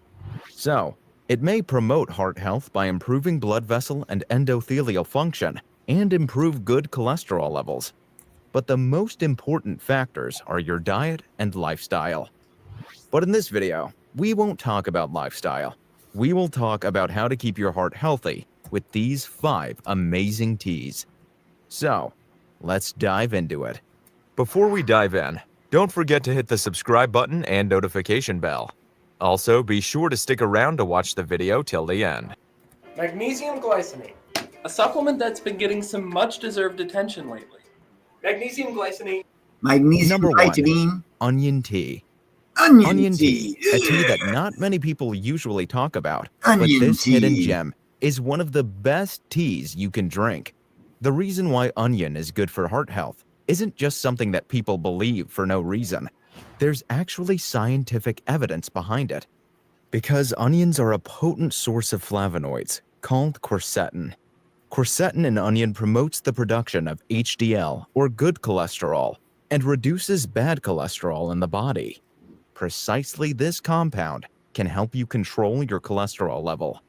So, it may promote heart health by improving blood vessel and endothelial function and improve good cholesterol levels. But the most important factors are your diet and lifestyle. But in this video, we won't talk about lifestyle. We will talk about how to keep your heart healthy with these 5 amazing teas. So, let's dive into it. Before we dive in, don't forget to hit the subscribe button and notification bell. Also, be sure to stick around to watch the video till the end. Magnesium glycinate, a supplement that's been getting some much-deserved attention lately. Magnesium glycinate. Magnesium Number 1, vitamin. onion tea. Onion tea, tea. a tea that not many people usually talk about, Onion but this hidden tea. gem is one of the best teas you can drink. The reason why onion is good for heart health isn't just something that people believe for no reason. There's actually scientific evidence behind it. Because onions are a potent source of flavonoids called quercetin. Quercetin in onion promotes the production of HDL, or good cholesterol, and reduces bad cholesterol in the body. Precisely this compound can help you control your cholesterol level.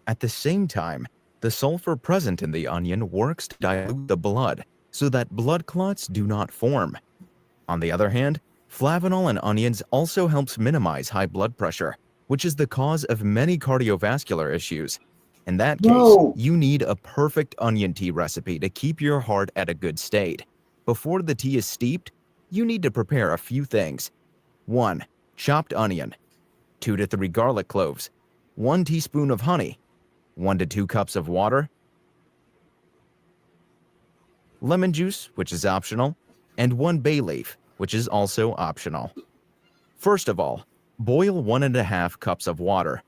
At the same time, the sulfur present in the onion works to dilute the blood so that blood clots do not form. On the other hand, flavanol in onions also helps minimize high blood pressure, which is the cause of many cardiovascular issues. In that case, you need a perfect onion tea recipe to keep your heart at a good state. Before the tea is steeped, you need to prepare a few things. 1. Chopped onion. 2 to 3 garlic cloves. 1 teaspoon of honey. 1 to 2 cups of water. Lemon juice, which is optional. And 1 bay leaf, which is also optional. First of all, boil 1.5 cups of water.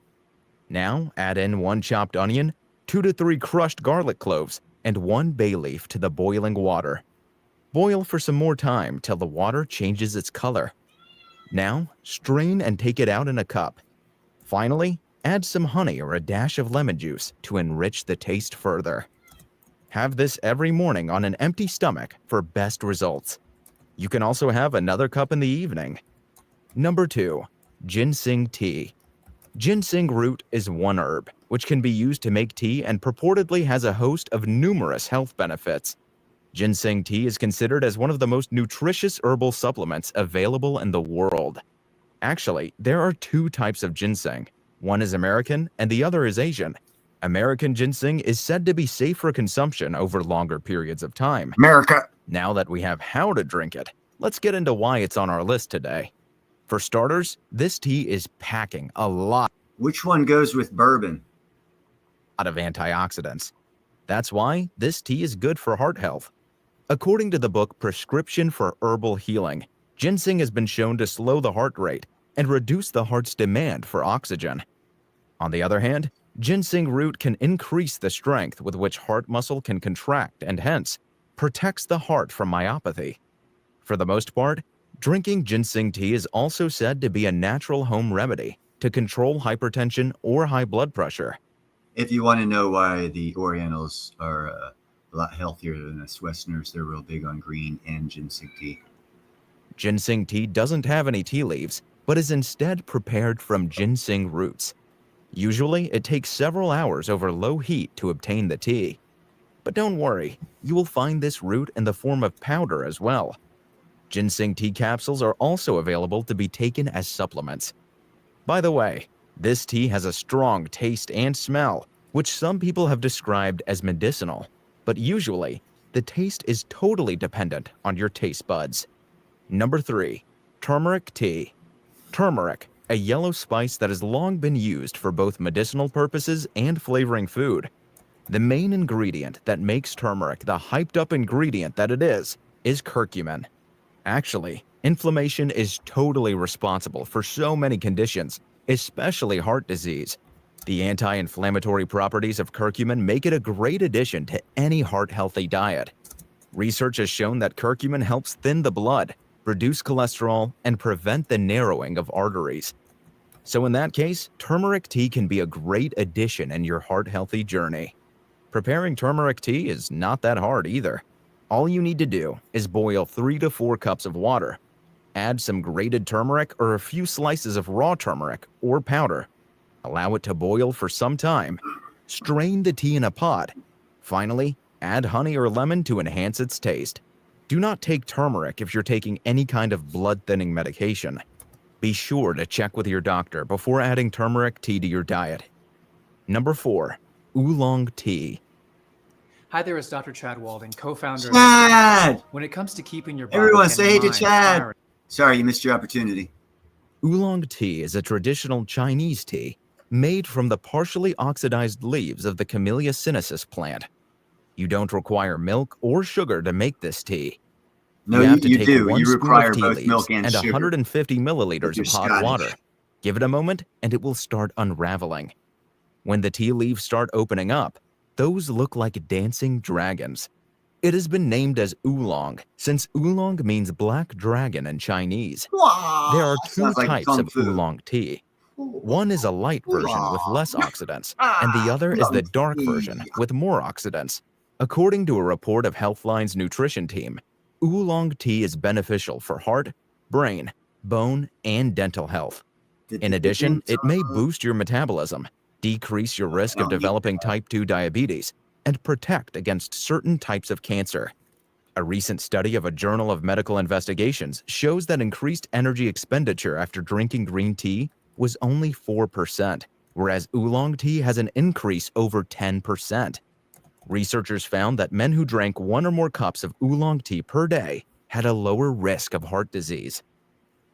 Now add in 1 chopped onion, 2 to 3 crushed garlic cloves, and 1 bay leaf to the boiling water. Boil for some more time till the water changes its color. Now strain and take it out in a cup. Finally, add some honey or a dash of lemon juice to enrich the taste further. Have this every morning on an empty stomach for best results. You can also have another cup in the evening. Number 2. Ginseng tea. Ginseng root is one herb, which can be used to make tea and purportedly has a host of numerous health benefits. Ginseng tea is considered as one of the most nutritious herbal supplements available in the world. Actually, there are 2 types of ginseng. One is American and the other is Asian. American ginseng is said to be safe for consumption over longer periods of time. America. Now that we have how to drink it, let's get into why it's on our list today. For starters, this tea is packing a lot Which one goes with bourbon? of antioxidants. That's why this tea is good for heart health. According to the book Prescription for Herbal Healing, ginseng has been shown to slow the heart rate and reduce the heart's demand for oxygen. On the other hand, ginseng root can increase the strength with which heart muscle can contract and hence protects the heart from myopathy. For the most part, drinking ginseng tea is also said to be a natural home remedy to control hypertension or high blood pressure. If you want to know why the Orientals are a lot healthier than us Westerners, they're real big on green and ginseng tea. Ginseng tea doesn't have any tea leaves, but is instead prepared from ginseng roots. Usually, it takes several hours over low heat to obtain the tea. But don't worry, you will find this root in the form of powder as well. Ginseng tea capsules are also available to be taken as supplements. By the way, this tea has a strong taste and smell, which some people have described as medicinal, but usually, the taste is totally dependent on your taste buds. Number 3. Turmeric tea. Turmeric, a yellow spice that has long been used for both medicinal purposes and flavoring food. The main ingredient that makes turmeric the hyped-up ingredient that it is curcumin. Actually, inflammation is totally responsible for so many conditions, especially heart disease. The anti-inflammatory properties of curcumin make it a great addition to any heart-healthy diet. Research has shown that curcumin helps thin the blood, reduce cholesterol, and prevent the narrowing of arteries. So in that case, turmeric tea can be a great addition in your heart-healthy journey. Preparing turmeric tea is not that hard either. All you need to do is boil 3 to 4 cups of water. Add some grated turmeric or a few slices of raw turmeric or powder. Allow it to boil for some time. Strain the tea in a pot. Finally, add honey or lemon to enhance its taste. Do not take turmeric if you're taking any kind of blood-thinning medication. Be sure to check with your doctor before adding turmeric tea to your diet. Number 4. Oolong tea. Hi there, it's Dr. Chad Walden, co-founder Chad! of... When it comes to keeping your body Everyone and say hey to mind Chad. firing- Sorry, you missed your opportunity. Oolong tea is a traditional Chinese tea made from the partially oxidized leaves of the Camellia sinensis plant. You don't require milk or sugar to make this tea. No, you have to you take do. one You spoon require of tea both leaves milk and sugar 150 if milliliters you're of hot Scottish. water. Give it a moment, and it will start unraveling. When the tea leaves start opening up, those look like dancing dragons. It has been named as oolong, since oolong means black dragon in Chinese. There are two Sounds like types kung of fu. oolong tea. One is a light version with less oxidants, and the other is the dark version with more oxidants. According to a report of Healthline's nutrition team, oolong tea is beneficial for heart, brain, bone, and dental health. In addition, it may boost your metabolism, decrease your risk of developing type 2 diabetes, and protect against certain types of cancer. A recent study of a Journal of Medical Investigations shows that increased energy expenditure after drinking green tea was only 4%, whereas oolong tea has an increase over 10%. Researchers found that men who drank 1 or more cups of oolong tea per day had a lower risk of heart disease.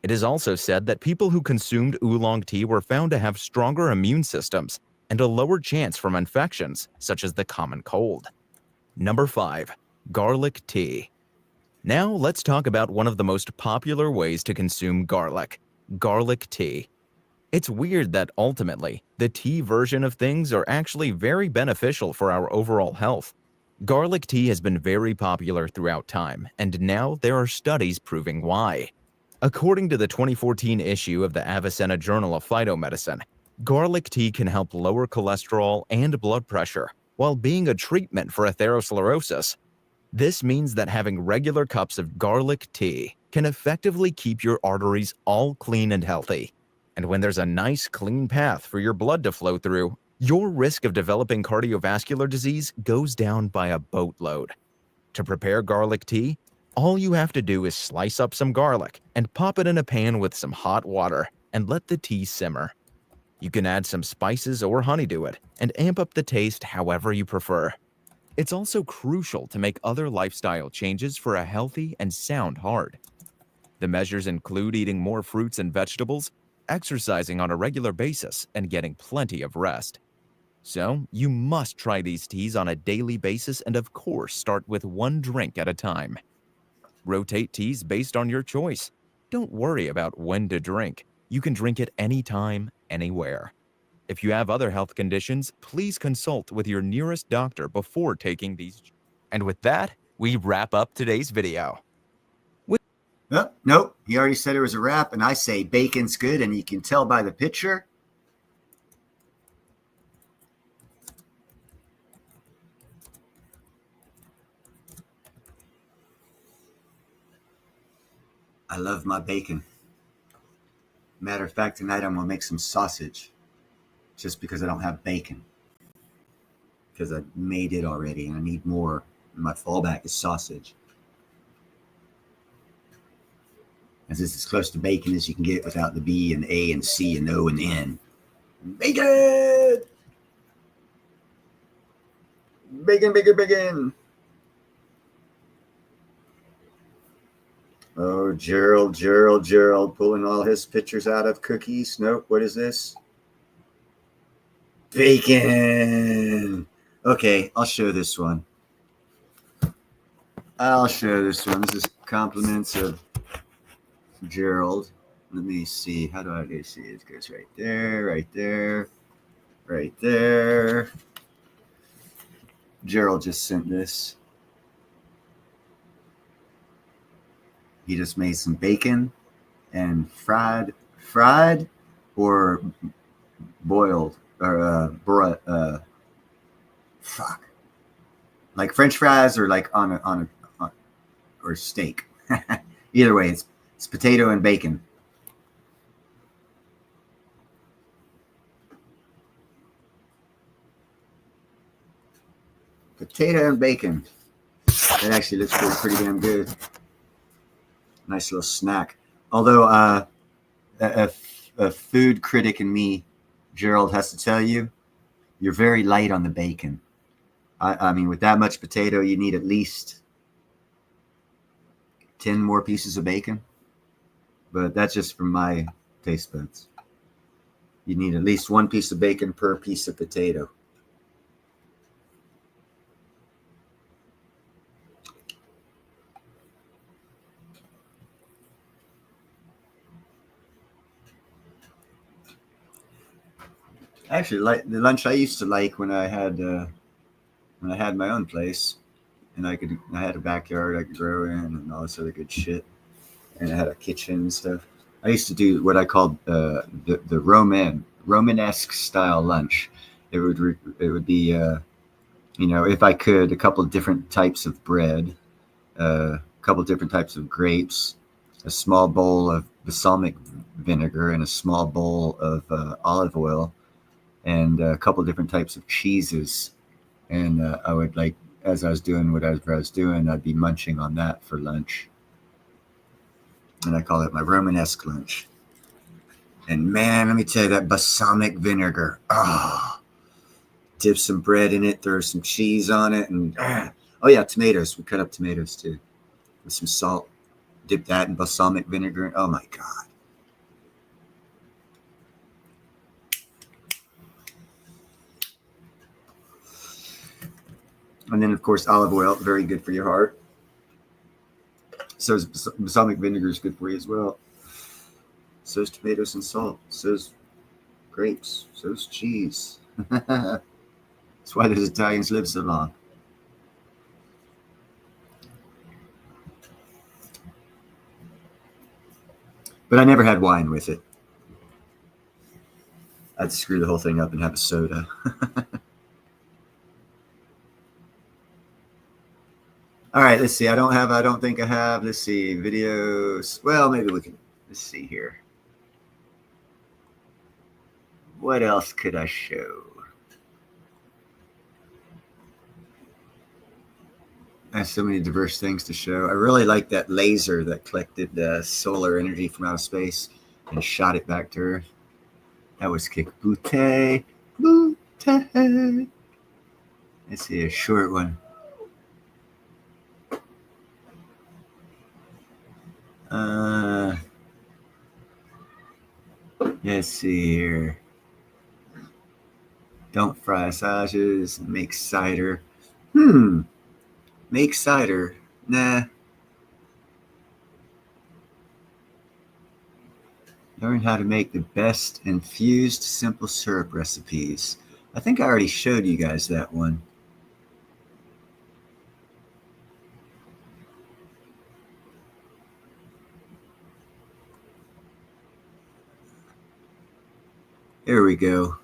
It is also said that people who consumed oolong tea were found to have stronger immune systems and a lower chance from infections, such as the common cold. Number 5. Garlic tea. Now let's talk about one of the most popular ways to consume garlic tea. It's weird that ultimately, the tea version of things are actually very beneficial for our overall health. Garlic tea has been very popular throughout time, and now there are studies proving why. According to the 2014 issue of the Avicenna Journal of Phytomedicine, garlic tea can help lower cholesterol and blood pressure while being a treatment for atherosclerosis. This means that having regular cups of garlic tea can effectively keep your arteries all clean and healthy. And when there's a nice clean path for your blood to flow through, your risk of developing cardiovascular disease goes down by a boatload. To prepare garlic tea, all you have to do is slice up some garlic and pop it in a pan with some hot water and let the tea simmer. You can add some spices or honey to it and amp up the taste however you prefer. It's also crucial to make other lifestyle changes for a healthy and sound heart. The measures include eating more fruits and vegetables, exercising on a regular basis, and getting plenty of rest. So, you must try these teas on a daily basis and of course start with 1 drink at a time. Rotate teas based on your choice. Don't worry about when to drink. You can drink it anytime, anywhere. If you have other health conditions, please consult with your nearest doctor before taking these. And with that, we wrap up today's video. Nope. He already said it was a wrap, and I say bacon's good, and you can tell by the picture. I love my bacon. Matter of fact, tonight I'm going to make some sausage just because I don't have bacon. Because I made it already and I need more. My fallback is sausage. As this is as close to bacon as you can get without the B and A and C and O and N. Bacon! Bacon, bacon, bacon! Oh, Gerald, pulling all his pictures out of cookies. Nope, what is this? Bacon! Okay, I'll show this one. This is compliments of Gerald. Let me see. How do I see it? It goes right there, right there, right there. Gerald just sent this. He just made some bacon and fried or boiled or like French fries or like on or steak. Either way, it's potato and bacon. Potato and bacon. That actually looks pretty damn good. Nice little snack. Although a food critic in me, Gerald, has to tell you, you're very light on the bacon. I mean, with that much potato, you need at least 10 more pieces of bacon. But that's just from my taste buds. You need at least 1 piece of bacon per piece of potato. Actually, like the lunch I used to like when I had my own place, and I had a backyard I could grow in and all this other good shit, and I had a kitchen and stuff. I used to do what I called the Romanesque style lunch. It would be if I could, a couple of different types of bread, a couple of different types of grapes, a small bowl of balsamic vinegar, and a small bowl of olive oil, and a couple of different types of cheeses. And I would, like, as I was doing whatever I was doing, I'd be munching on that for lunch. And I call it my Romanesque lunch. And man, let me tell you, that balsamic vinegar. Dip some bread in it, throw some cheese on it, and oh yeah, tomatoes. We cut up tomatoes too, with some salt. Dip that in balsamic vinegar. Oh my God. And then, of course, olive oil, very good for your heart. So is balsamic vinegar is good for you as well. So is tomatoes and salt. So is grapes. So is cheese. That's why those Italians live so long. But I never had wine with it. I'd screw the whole thing up and have a soda. All right, let's see. I don't think I have. Let's see. Videos. Well, maybe we can. Let's see here. What else could I show? I have so many diverse things to show. I really like that laser that collected solar energy from outer space and shot it back to Earth. That was kick booty. Booty. Let's see, a short one. Let's see here. Don't fry sausages. Make cider. Make cider. Nah. Learn how to make the best infused simple syrup recipes. I think I already showed you guys that one. Here we go.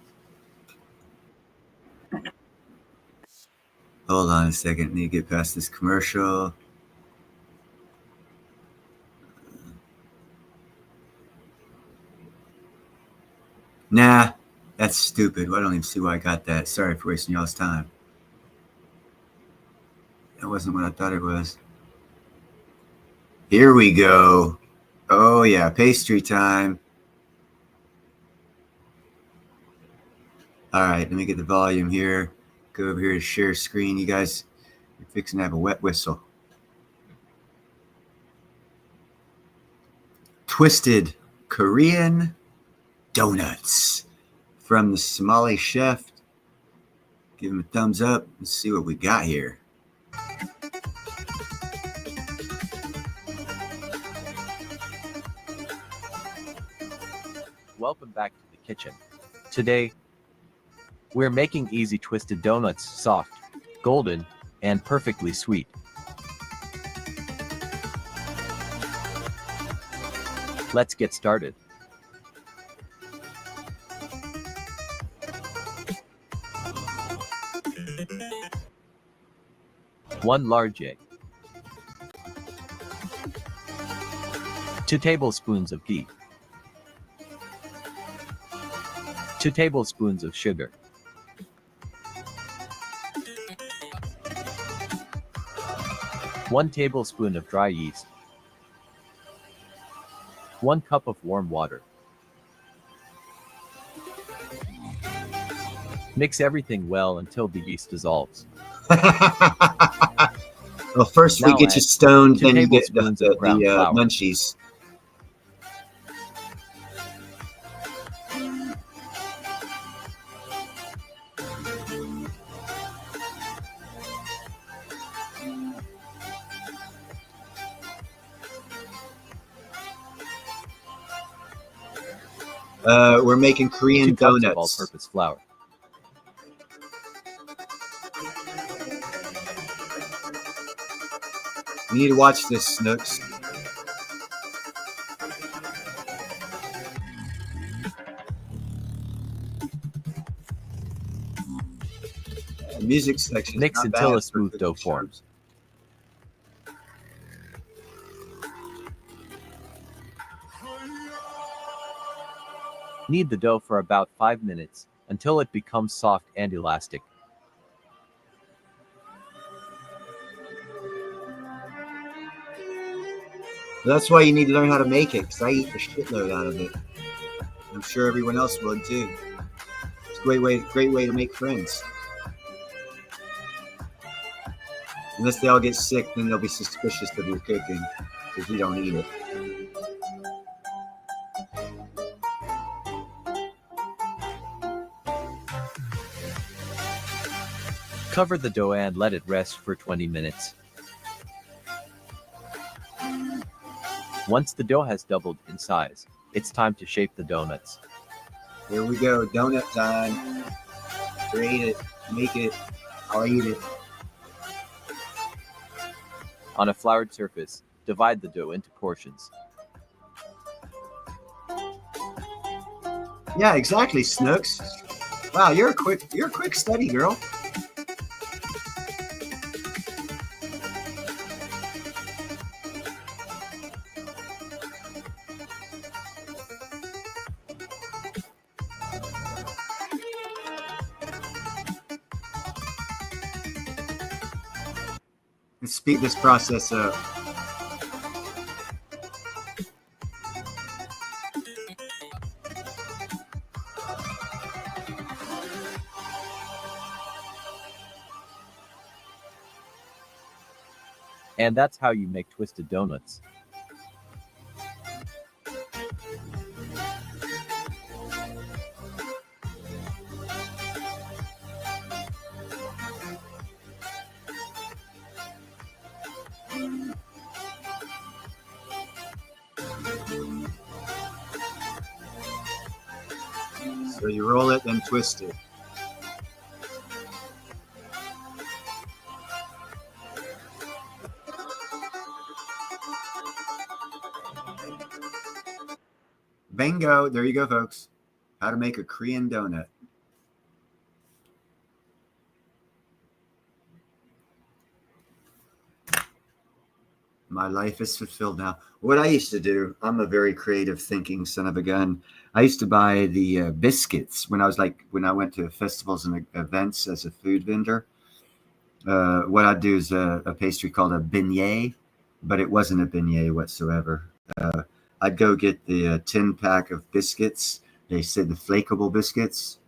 Hold on a second. Need to get past this commercial. Nah, that's stupid. I don't even see why I got that. Sorry for wasting y'all's time. That wasn't what I thought it was. Here we go. Oh yeah, pastry time. All right, let me get the volume here. Go over here to share screen. You guys, you're fixing to have a wet whistle. Twisted Korean donuts from the Somali chef. Give him a thumbs up. Let's see what we got here. Welcome back to the kitchen. Today, we're making easy twisted donuts soft, golden, and perfectly sweet. Let's get started. One large egg. 2 tablespoons of ghee. 2 tablespoons of sugar. 1 tablespoon of dry yeast. 1 cup of warm water. Mix everything well until the yeast dissolves. Well, first we Now get add you stoned, 2 then you get the tablespoons of ground flour. munchies. We're making Korean 2 cups of donuts. all-purpose flour. You need to watch this, Snooks. The music section. Mix until a smooth dough forms. Knead the dough for about 5 minutes until it becomes soft and elastic. That's why you need to learn how to make it, because I eat the shitload out of it. I'm sure everyone else would too. It's a great way to make friends. Unless they all get sick, then they'll be suspicious of your cooking because you don't eat it. Cover the dough and let it rest for 20 minutes. Once the dough has doubled in size, it's time to shape the donuts. Here we go, donut time. Create it, make it, I'll eat it. On a floured surface, divide the dough into portions. Yeah, exactly, Snooks. Wow, you're a quick study, girl. Let's speed this process up. And that's how you make twisted donuts. So you roll it, then twist it. Bingo. There you go, folks. How to make a Korean donut. My life is fulfilled now. What I used to do, I'm a very creative thinking son of a gun. I used to buy the biscuits when I went to festivals and events as a food vendor. What I'd do is a pastry called a beignet, but it wasn't a beignet whatsoever. I'd go get the 10-pack of biscuits. They said the flakeable biscuits,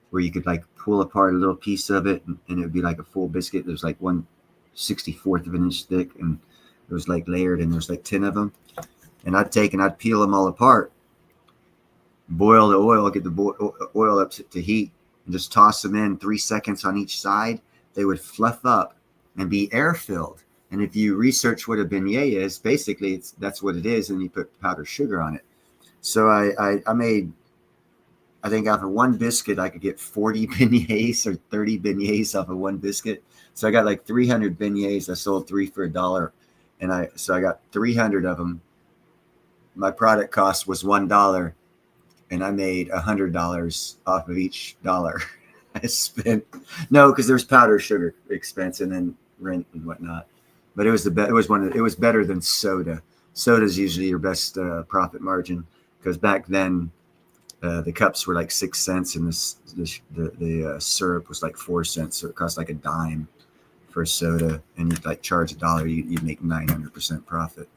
where you could like pull apart a little piece of it, and it would be like a full biscuit. There's like 1/64 of an inch thick, and it was like layered, and there's like 10 of them. And I'd peel them all apart, boil the oil, get the oil up to heat, and just toss them in 3 seconds on each side. They would fluff up and be air filled. And if you research what a beignet is, basically that's what it is, and you put powdered sugar on it. So I made, I think out of one biscuit, I could get 40 beignets or 30 beignets off of one biscuit. So I got like 300 beignets. I sold 3 for $1. And I got 300 of them. My product cost was $1, and I made $100 off of each dollar I spent. No, because there's powdered sugar expense and then rent and whatnot. But it was it was better than soda. Soda is usually your best profit margin, because back then the cups were like 6 cents and the syrup was like 4 cents, so it cost like a dime for soda, and you'd like charge $1, you'd make 900% profit.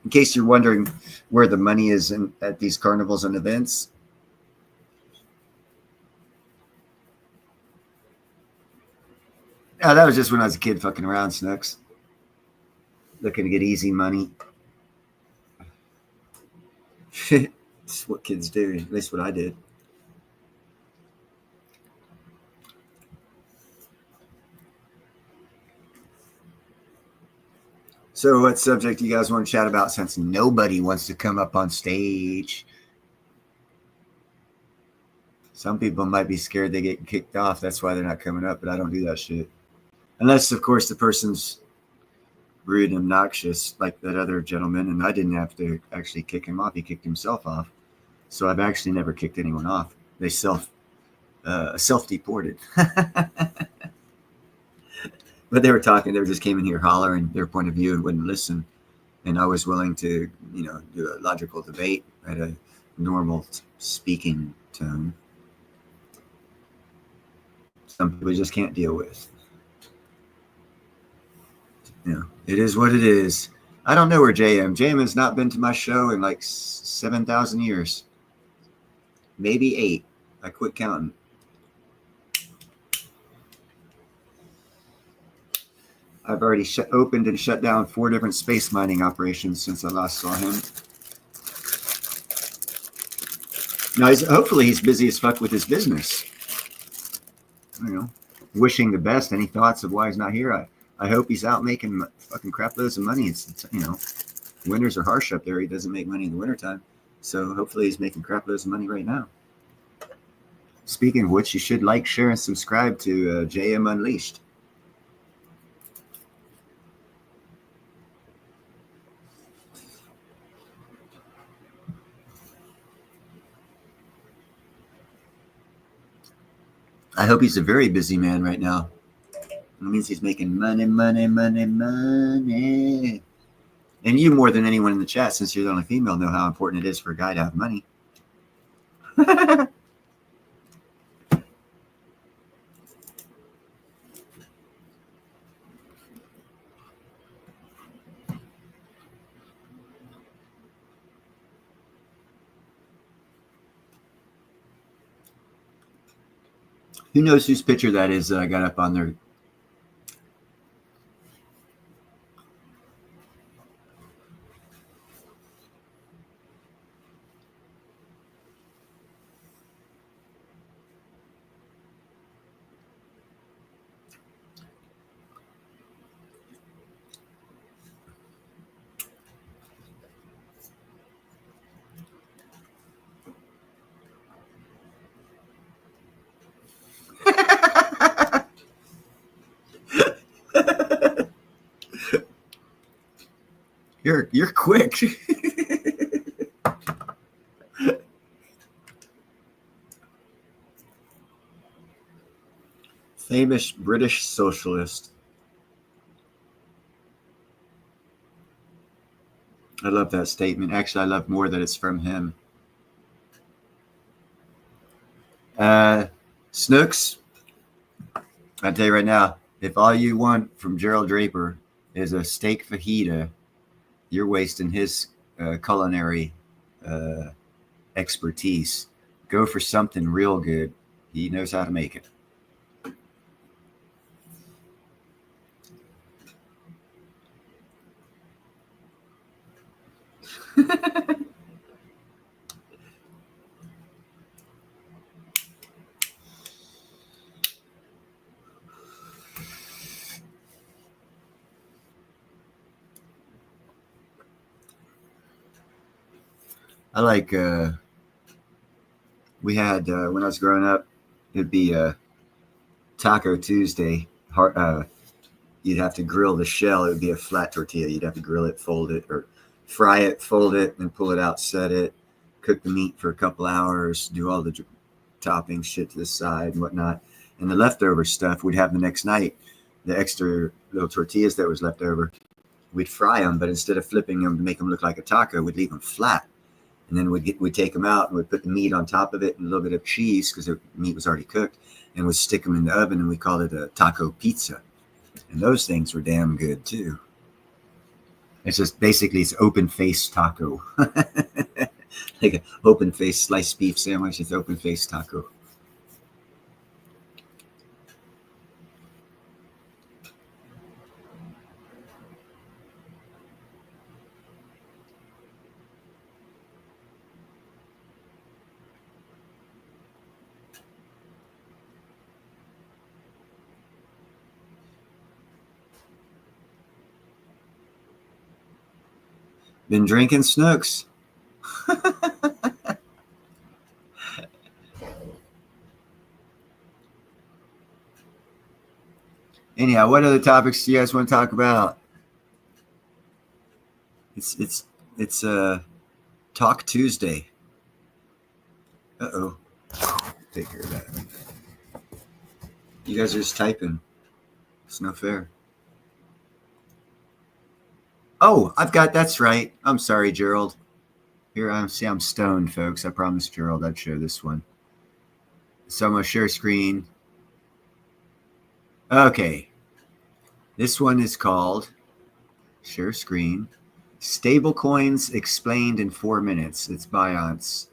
In case you're wondering where the money is at these carnivals and events, that was just when I was a kid fucking around, Snooks. Looking to get easy money. It's what kids do, at least what I did. So, what subject do you guys want to chat about since nobody wants to come up on stage? Some people might be scared they get kicked off. That's why they're not coming up, but I don't do that shit. Unless, of course, the person's rude and obnoxious like that other gentleman, and I didn't have to actually kick him off. He kicked himself off. So I've actually never kicked anyone off. They self-deported. But they were talking. They just came in here hollering their point of view and wouldn't listen. And I was willing to, do a logical debate at a normal speaking tone. Some people just can't deal with. It is what it is. I don't know where JM. JM has not been to my show in like 7,000 years. Maybe 8. I quit counting. I've already opened and shut down 4 different space mining operations since I last saw him. Now, hopefully he's busy as fuck with his business. Wishing the best. Any thoughts of why he's not here? I hope he's out making fucking crap loads of money. It's winters are harsh up there. He doesn't make money in the wintertime. So hopefully he's making crap loads of money right now. Speaking of which, you should like, share, and subscribe to JM Unleashed. I hope he's a very busy man right now. It means he's making money, money, money, money. And you, more than anyone in the chat, since you're the only female, know how important it is for a guy to have money. Who knows whose picture that is that I got up on there? You're quick. Famous British socialist. I love that statement. Actually, I love more that it's from him. Snooks, I'll tell you right now, if all you want from Gerald Draper is a steak fajita, you're wasting his culinary expertise. Go for something real good. He knows how to make it. I like, we had, when I was growing up, it'd be Taco Tuesday. You'd have to grill the shell. It would be a flat tortilla. You'd have to grill it, fold it, or fry it, fold it, and pull it out, set it, cook the meat for a couple hours, do all the toppings, shit to the side and whatnot. And the leftover stuff we'd have the next night, the extra little tortillas that was left over, we'd fry them, but instead of flipping them to make them look like a taco, we'd leave them flat. And then we'd take them out and we'd put the meat on top of it and a little bit of cheese because the meat was already cooked, and we'd stick them in the oven, and we called it a taco pizza. And those things were damn good too. It's just basically it's open face taco. Like an open face sliced beef sandwich. It's open face taco. Been drinking Snooks. Anyhow, what other topics do you guys want to talk about? It's Talk Tuesday. Uh-oh. Take care of that. You guys are just typing. It's no fair. Oh, that's right. I'm sorry, Gerald. Here I'm stoned, folks. I promised Gerald I'd show this one. So I'm gonna share screen. Okay. This one is called Share Screen. Stablecoins explained in 4 minutes. It's Binance,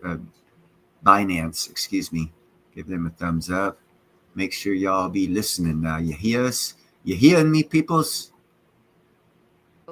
excuse me. Give them a thumbs up. Make sure y'all be listening now. You hear us? You hearing me, peoples?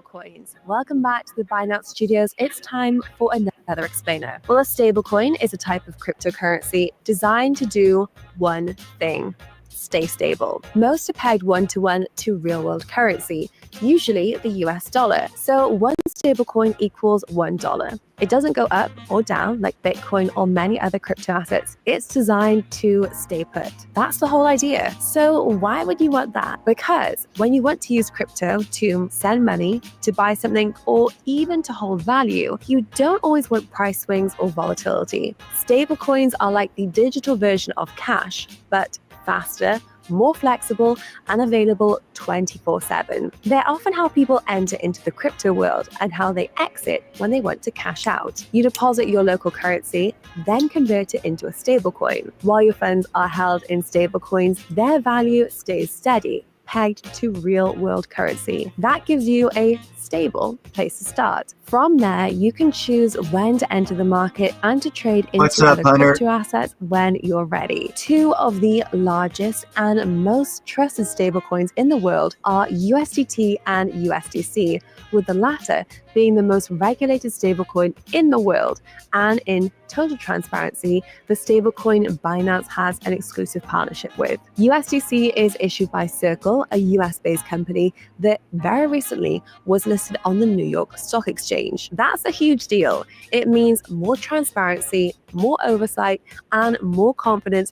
Coins. Welcome back to the Binance Studios. It's time for another explainer. Well, a stablecoin is a type of cryptocurrency designed to do one thing: stay stable. Most are pegged one-to-one to real-world currency, usually the US dollar. So one stablecoin equals $1. It doesn't go up or down like Bitcoin or many other crypto assets. It's designed to stay put. That's the whole idea. So why would you want that? Because when you want to use crypto to send money, to buy something, or even to hold value, you don't always want price swings or volatility. Stablecoins are like the digital version of cash, but faster, more flexible, and available 24/7. They're often how people enter into the crypto world and how they exit when they want to cash out. You deposit your local currency, then convert it into a stablecoin. While your funds are held in stablecoins, their value stays steady, pegged to real-world currency. That gives you a stable place to start. From there, you can choose when to enter the market and to trade into other crypto assets when you're ready. Two of the largest and most trusted stablecoins in the world are USDT and USDC, with the latter being the most regulated stablecoin in the world. And in total transparency, the stablecoin Binance has an exclusive partnership with. USDC is issued by Circle, a US-based company that very recently was listed on the New York Stock Exchange. That's a huge deal. It means more transparency, more oversight, and more confidence.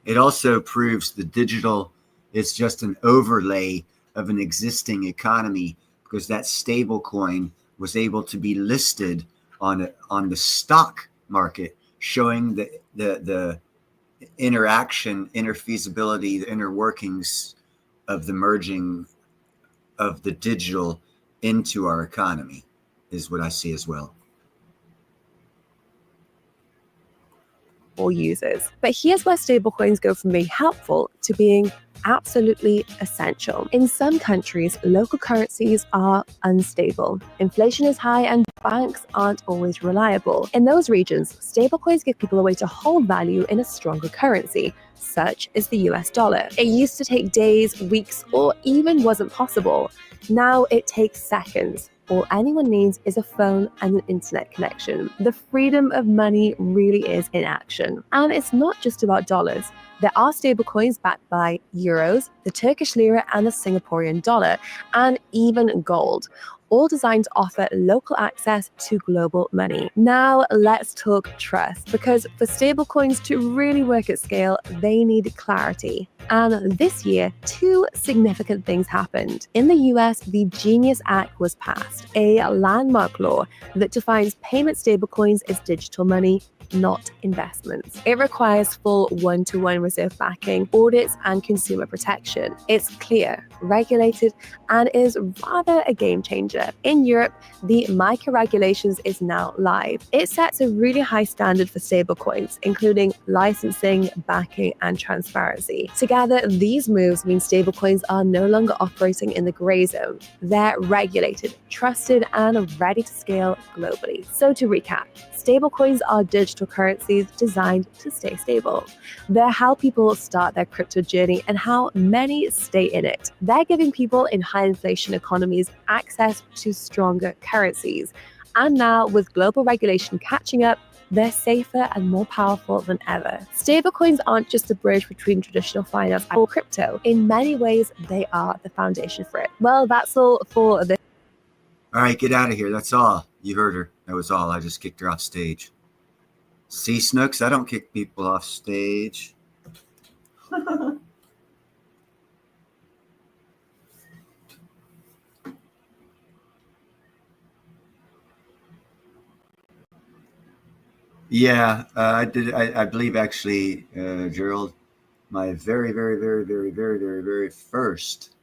It also proves the digital is just an overlay of an existing economy, because that stable coin was able to be listed on the stock market, showing the interaction, inner feasibility, the inner workings of the merging of the digital into our economy, is what I see as well. Or users. But here's where stablecoins go from being helpful to being absolutely essential. In some countries, local currencies are unstable. Inflation is high and banks aren't always reliable. In those regions, stablecoins give people a way to hold value in a stronger currency, such as the US dollar. It used to take days, weeks, or even wasn't possible. Now it takes seconds. All anyone needs is a phone and an internet connection. The freedom of money really is in action. And it's not just about dollars. There are stablecoins backed by euros, the Turkish lira, and the Singaporean dollar, and even gold, all designed to offer local access to global money. Now let's talk trust, because for stablecoins to really work at scale, they need clarity. And this year, two significant things happened. In the US, the Genius Act was passed, a landmark law that defines payment stablecoins as digital money, not investments. It requires full one-to-one reserve backing, audits, and consumer protection. It's clear, regulated, and is rather a game changer. In Europe, the MiCA regulations is now live. It sets a really high standard for stablecoins, including licensing, backing, and transparency. Together, these moves mean stablecoins are no longer operating in the gray zone. They're regulated, trusted, and ready to scale globally. So to recap, stablecoins are digital currencies designed to stay stable. They're how people start their crypto journey and how many stay in it. They're giving people in high inflation economies access to stronger currencies. And now, with global regulation catching up, they're safer and more powerful than ever. Stablecoins aren't just a bridge between traditional finance and crypto. In many ways, they are the foundation for it. Well, that's all for this. All right, get out of here. That's all. You heard her. That was all. I just kicked her off stage. See, Snooks, I don't kick people off stage. Yeah, I did. I believe actually, Gerald, my very, very, very, very, very, very, very first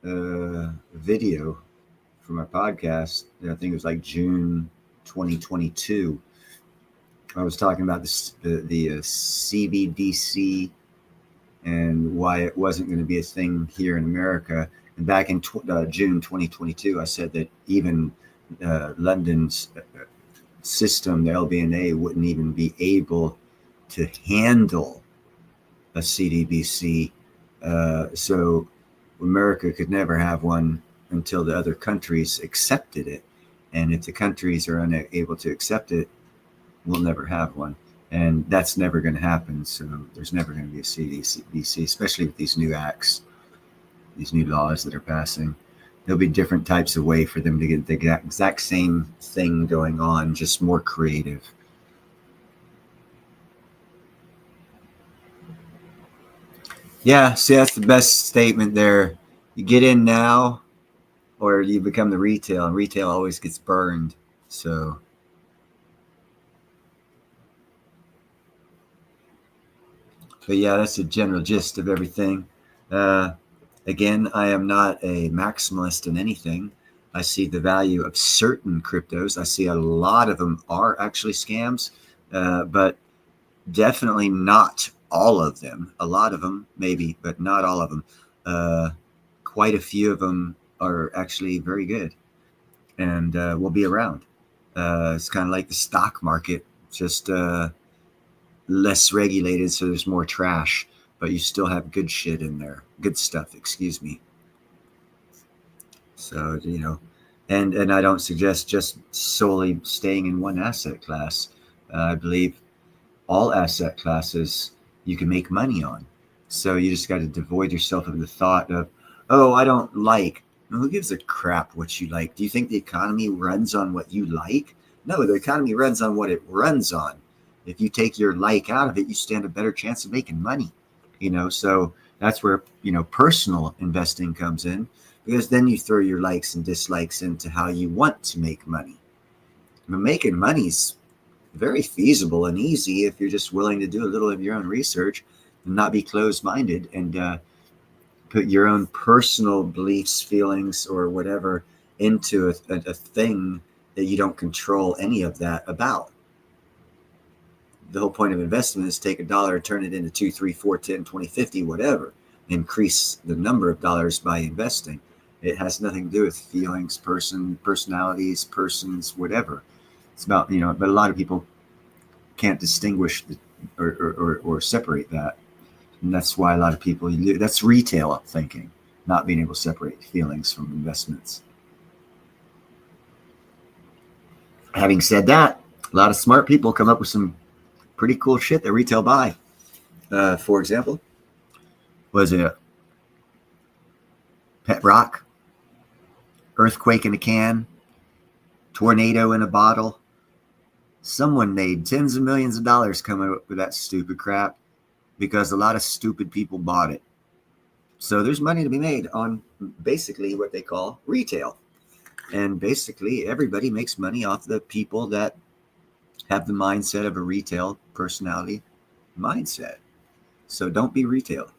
video for my podcast, I think it was like June 2022. I was talking about the CBDC and why it wasn't going to be a thing here in America. And back in June 2022, I said that even London's system, the LBNA, wouldn't even be able to handle a CBDC. So America could never have one until the other countries accepted it. And if the countries are unable to accept it, we'll never have one. And that's never going to happen. So there's never going to be a CBDC, especially with these new acts, these new laws that are passing. There'll be different types of way for them to get the exact same thing going on, just more creative. Yeah, see, that's the best statement there. You get in now, or you become the retail, and retail always gets burned. So but yeah, that's the general gist of everything. Again, I am not a maximalist in anything. I see the value of certain cryptos. I see a lot of them are actually scams, but definitely not all of them. A lot of them, maybe, but not all of them. Quite a few of them are actually very good and will be around. It's kind of like the stock market, just less regulated, so there's more trash, but you still have good shit in there. Good stuff, excuse me. So, you know, and I don't suggest just solely staying in one asset class. I believe all asset classes you can make money on. So you just got to devoid yourself of the thought of, oh, I don't like. Well, who gives a crap what you like? Do you think the economy runs on what you like? No, the economy runs on what it runs on. If you take your like out of it, you stand a better chance of making money. You know, so that's where, you know, personal investing comes in, because then you throw your likes and dislikes into how you want to make money. I mean, making money is very feasible and easy if you're just willing to do a little of your own research and not be closed-minded and put your own personal beliefs, feelings, or whatever into a thing that you don't control any of that about. The whole point of investment is take $1 and turn it into 2, 3, 4, 10, 20, 50, whatever. Increase the number of dollars by investing. It has nothing to do with feelings, personalities, persons, whatever. It's about, you know, but a lot of people can't distinguish or separate that. And that's why a lot of people, that's retail thinking, not being able to separate feelings from investments. Having said that, a lot of smart people come up with some pretty cool shit that retail buy. For example, was it pet rock, earthquake in a can, tornado in a bottle? Someone made tens of millions of dollars coming up with that stupid crap because a lot of stupid people bought it. So there's money to be made on basically what they call retail. And basically everybody makes money off the people that have the mindset of a retail personality mindset. So don't be retail.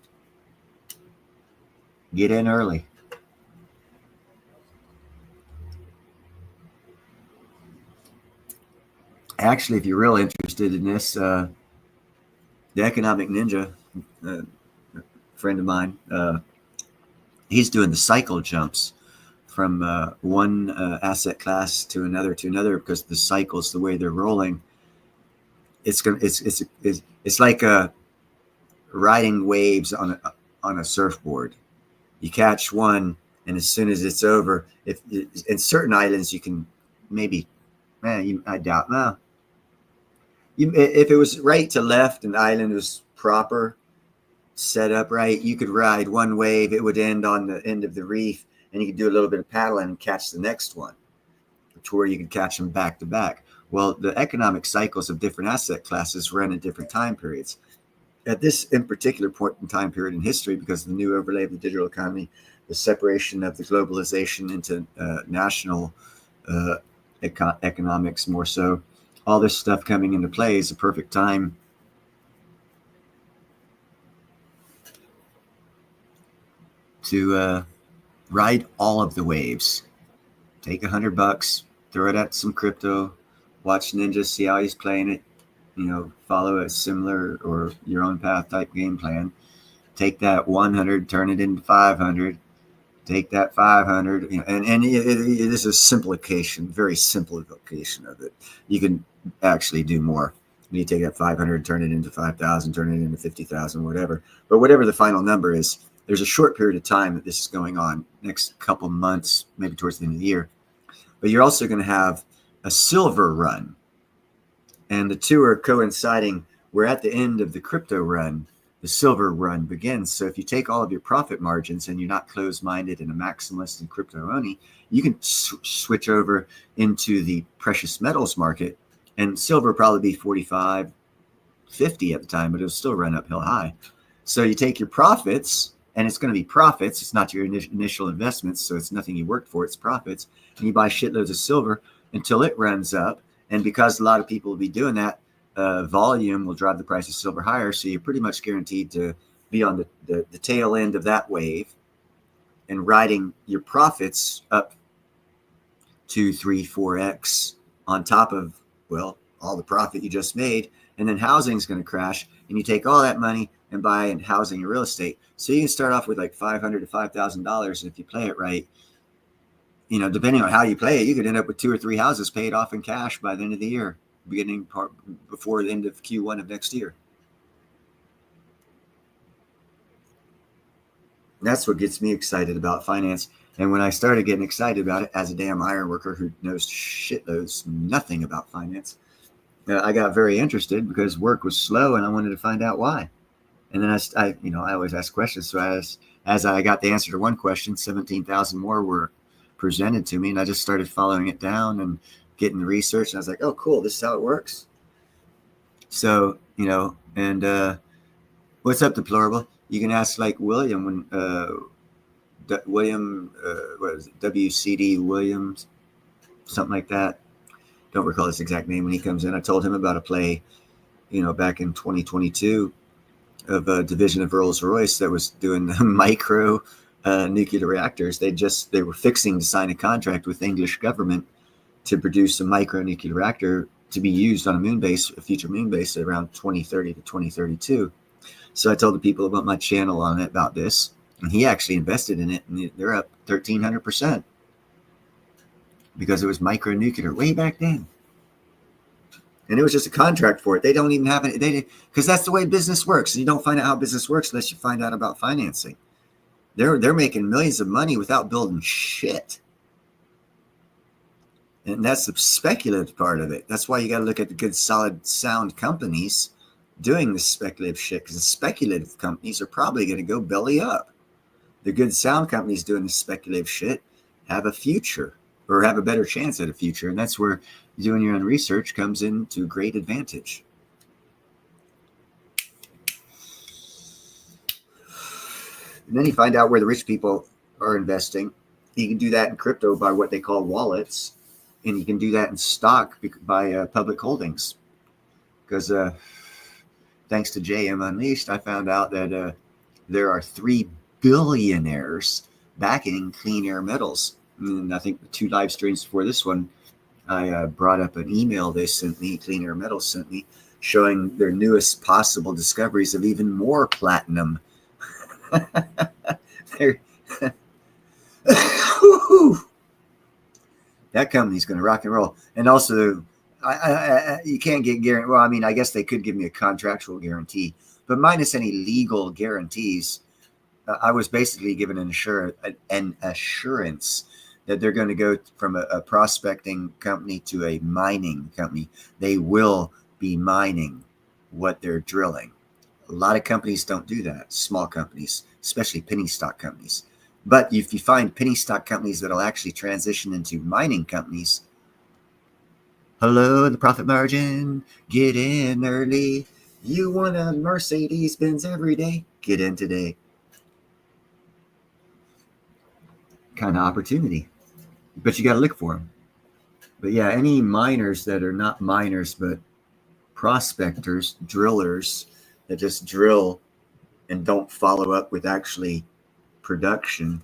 Get in early. Actually, if you're real interested in this, the Economic Ninja, a friend of mine, he's doing the cycle jumps from one asset class to another because the cycles, the way they're rolling, it's like riding waves on a surfboard. You catch one, and as soon as it's over, if in certain islands you can maybe, I doubt now. If it was right to left and the island was proper, set up right, you could ride one wave. It would end on the end of the reef, and you could do a little bit of paddling and catch the next one. to where you can catch them back to back. Well, the economic cycles of different asset classes run at different time periods. At this in particular point in time period in history, because of the new overlay of the digital economy, the separation of the globalization into national economics more so, all this stuff coming into play is a perfect time to ride all of the waves. Take $100, throw it at some crypto, watch Ninja, see how he's playing it, follow a similar or your own path type game plan. Take that 100, turn it into 500. Take that 500, and this is simplification, very simplification of it. You can actually do more. You take that 500, turn it into 5,000, turn it into 50,000, whatever. But whatever the final number is, there's a short period of time that this is going on, next couple months, maybe towards the end of the year. But you're also going to have a silver run. And the two are coinciding. We're at the end of the crypto run. The silver run begins. So if you take all of your profit margins and you're not closed-minded and a maximalist in crypto only, you can switch over into the precious metals market, and silver probably be 45, 50 at the time, but it'll still run uphill high. So you take your profits, and it's going to be profits. It's not your initial investments, so it's nothing you worked for. It's profits. And you buy shitloads of silver until it runs up. And because a lot of people will be doing that, volume will drive the price of silver higher. So you're pretty much guaranteed to be on the tail end of that wave and riding your profits up 2, 3, 4x on top of, well, all the profit you just made. And then housing is going to crash, and you take all that money and buy in housing and real estate. So you can start off with like $500 to $5,000. And if you play it right, depending on how you play it, you could end up with 2 or 3 houses paid off in cash by the end of the year, before the end of Q1 of next year. That's what gets me excited about finance. And when I started getting excited about it as a damn iron worker who knows shitloads, nothing about finance, I got very interested because work was slow and I wanted to find out why. And then I always ask questions. So as I got the answer to one question, 17,000 more were presented to me, and I just started following it down and getting the research. And I was like, oh, cool, this is how it works. So, and what's up, Deplorable? You can ask like William when what is it, WCD Williams, something like that. Don't recall his exact name when he comes in. I told him about a play, back in 2022 of a division of Rolls-Royce that was doing the micro nuclear reactors. They were fixing to sign a contract with the English government to produce a micro nuclear reactor to be used on a future moon base around 2030 to 2032. So I told the people about my channel on it about this, and he actually invested in it, and they're up 1,300% because it was micro nuclear way back then. And it was just a contract for it. They don't even have it. Because that's the way business works. You don't find out how business works unless you find out about financing. They're making millions of money without building shit. And that's the speculative part of it. That's why you got to look at the good, solid, sound companies doing this speculative shit, because the speculative companies are probably going to go belly up. The good, sound companies doing the speculative shit have a future, or have a better chance at a future. And that's where doing your own research comes into great advantage. And then you find out where the rich people are investing. You can do that in crypto by what they call wallets. And you can do that in stock by public holdings. Because thanks to JM Unleashed, I found out that there are 3 billionaires backing Clean Air Metals. And I think the 2 live streams before this one, I brought up an email they sent me, Clean Air Metals sent me, showing their newest possible discoveries of even more platinum. That company's going to rock and roll. And also, you can't get guarantee. Well, I mean, I guess they could give me a contractual guarantee, but minus any legal guarantees, I was basically given an assurance that they're going to go from a prospecting company to a mining company. They will be mining what they're drilling. A lot of companies don't do that, small companies, especially penny stock companies. But if you find penny stock companies that'll actually transition into mining companies, Hello, the profit margin. Get in early. You want a Mercedes Benz every day? Get in today. Kind of opportunity. But you got to look for them. But yeah, any miners that are not miners, but prospectors, drillers that just drill and don't follow up with actually production,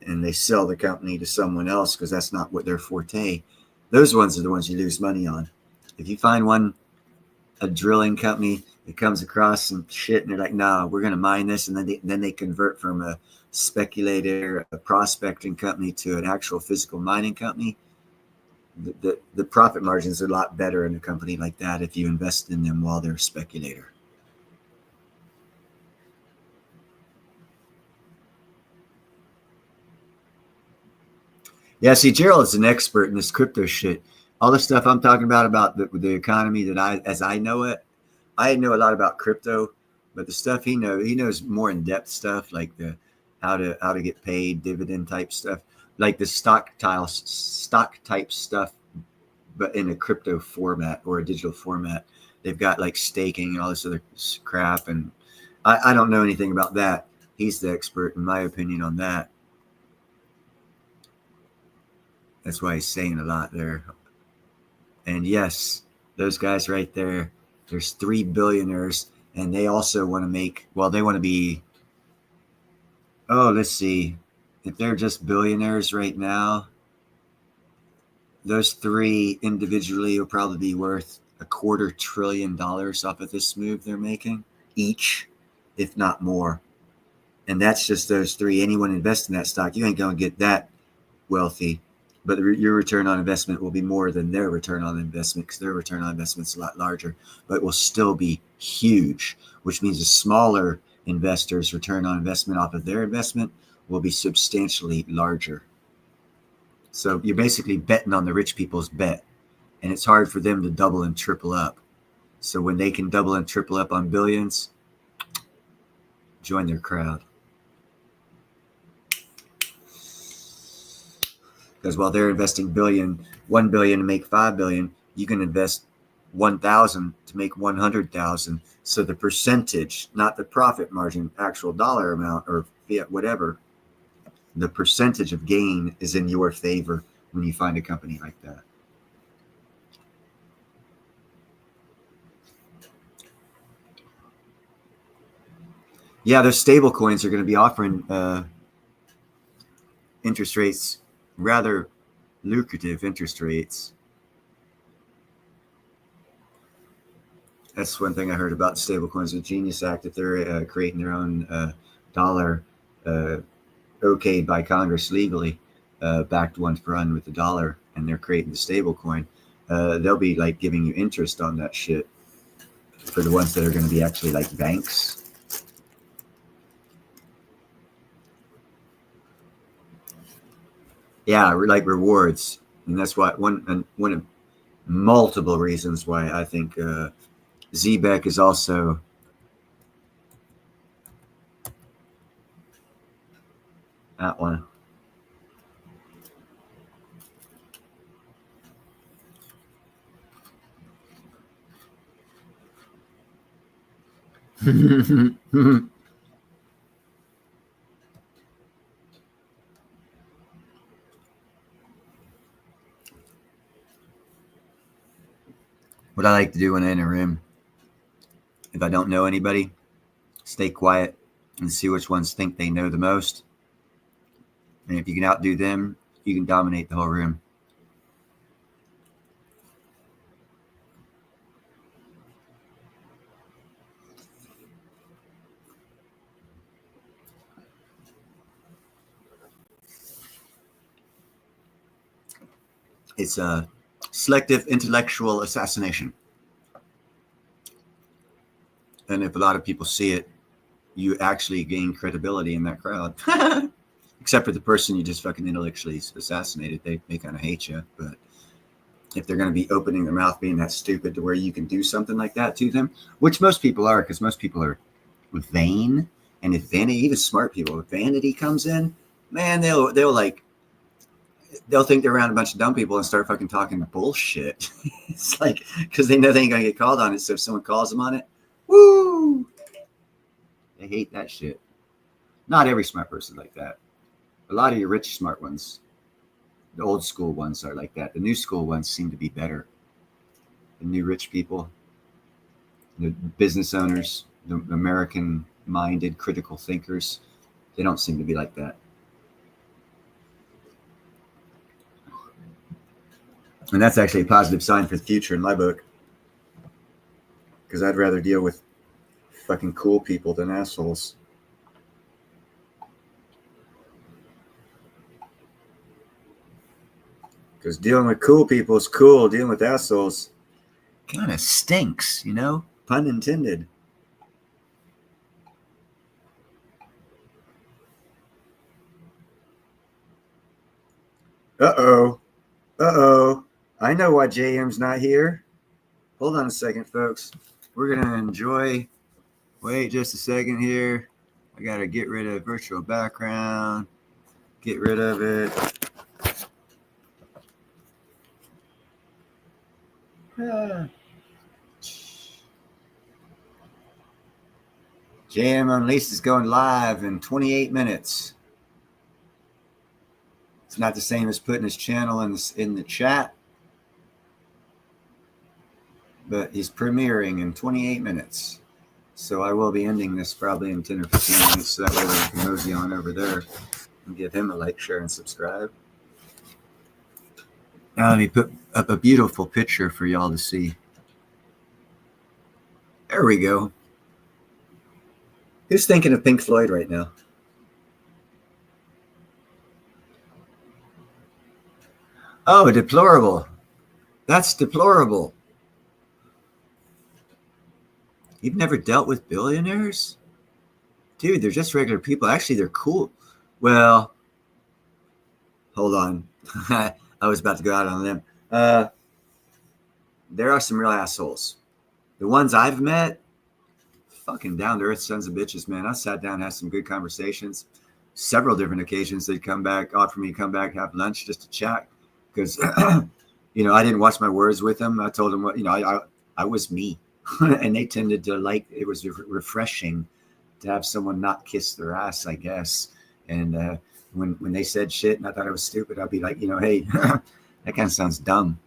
and they sell the company to someone else because that's not what their forte. Those ones are the ones you lose money on. If you find a drilling company that comes across some shit and they're like, nah, we're going to mine this. And then they convert from a speculator, a prospecting company to an actual physical mining company. The profit margins are a lot better in a company like that if you invest in them while they're a speculator. Yeah, see, Gerald is an expert in this crypto shit. All the stuff I'm talking about the economy that as I know it, I know a lot about crypto, but the stuff he knows more in depth stuff like the how to get paid, dividend type stuff, like the stock type stuff, but in a crypto format or a digital format. They've got like staking and all this other crap, and I don't know anything about that. He's the expert, in my opinion, on that. That's why he's saying a lot there. And yes, those guys right there, there's 3 billionaires, and they also want to they want to be, let's see. If they're just billionaires right now, those 3 individually will probably be worth $250 billion off of this move they're making each, if not more. And that's just those 3. Anyone investing in that stock, you ain't going to get that wealthy. But your return on investment will be more than their return on investment because their return on investment is a lot larger, but will still be huge, which means the smaller investors' return on investment off of their investment will be substantially larger. So you're basically betting on the rich people's bet, and it's hard for them to double and triple up. So when they can double and triple up on billions, join their crowd. Because while they're investing $1 billion to make $5 billion, you can invest 1,000 to make 100,000. So the percentage, not the profit margin, actual dollar amount or fiat, whatever, the percentage of gain is in your favor when you find a company like that. Yeah, those stable coins are going to be offering interest rates, rather lucrative interest rates. That's one thing I heard about the stablecoins with Genius Act. If they're creating their own dollar, okayed by Congress legally, backed one to run with the dollar, and they're creating the stablecoin, they'll be like giving you interest on that shit for the ones that are going to be actually like banks. Yeah, like rewards, and that's why one of multiple reasons why I think Zbeck is also that one. What I like to do when I'm in a room, if I don't know anybody, stay quiet and see which ones think they know the most. And if you can outdo them, you can dominate the whole room. It's a selective intellectual assassination. And if a lot of people see it, you actually gain credibility in that crowd. Except for the person you just fucking intellectually assassinated. They kind of hate you. But if they're going to be opening their mouth being that stupid to where you can do something like that to them, which most people are, because most people are vain. And if vanity, even smart people, if vanity comes in, man, they'll like, they'll think they're around a bunch of dumb people and start fucking talking bullshit. It's like, because they know they ain't gonna get called on it. So if someone calls them on it, woo, they hate that shit. Not every smart person like that. A lot of your rich smart ones, the old school ones are like that. The new school ones seem to be better. The new rich people, the business owners, the American-minded critical thinkers, they don't seem to be like that. And that's actually a positive sign for the future in my book. Because I'd rather deal with fucking cool people than assholes. Because dealing with cool people is cool. Dealing with assholes kind of stinks, you know? Pun intended. Uh-oh. Uh-oh. I know why JM's not here. Hold on a second, folks. We're going to enjoy. Wait just a second here. I got to get rid of virtual background. Get rid of it. JM Unleashed is going live in 28 minutes. It's not the same as putting his channel in the chat, but he's premiering in 28 minutes. So I will be ending this probably in 10 or 15 minutes, so that way we can mosey on over there and give him a like, share, and subscribe. Now let me put up a beautiful picture for y'all to see. There we go. Who's thinking of Pink Floyd right now? Oh, deplorable. That's deplorable. You've never dealt with billionaires? Dude, they're just regular people. Actually, they're cool. Well, hold on. I was about to go out on them. There are some real assholes. The ones I've met, fucking down-to-earth sons of bitches, man. I sat down and had some good conversations. Several different occasions they'd come back, offer me to come back, have lunch just to chat. Because, you know, I didn't watch my words with them. I told them what, you know, I was me. And they tended to like, it was refreshing to have someone not kiss their ass, I guess. And when they said shit and I thought it was stupid, I'd be like, you know, hey, that kind of sounds dumb.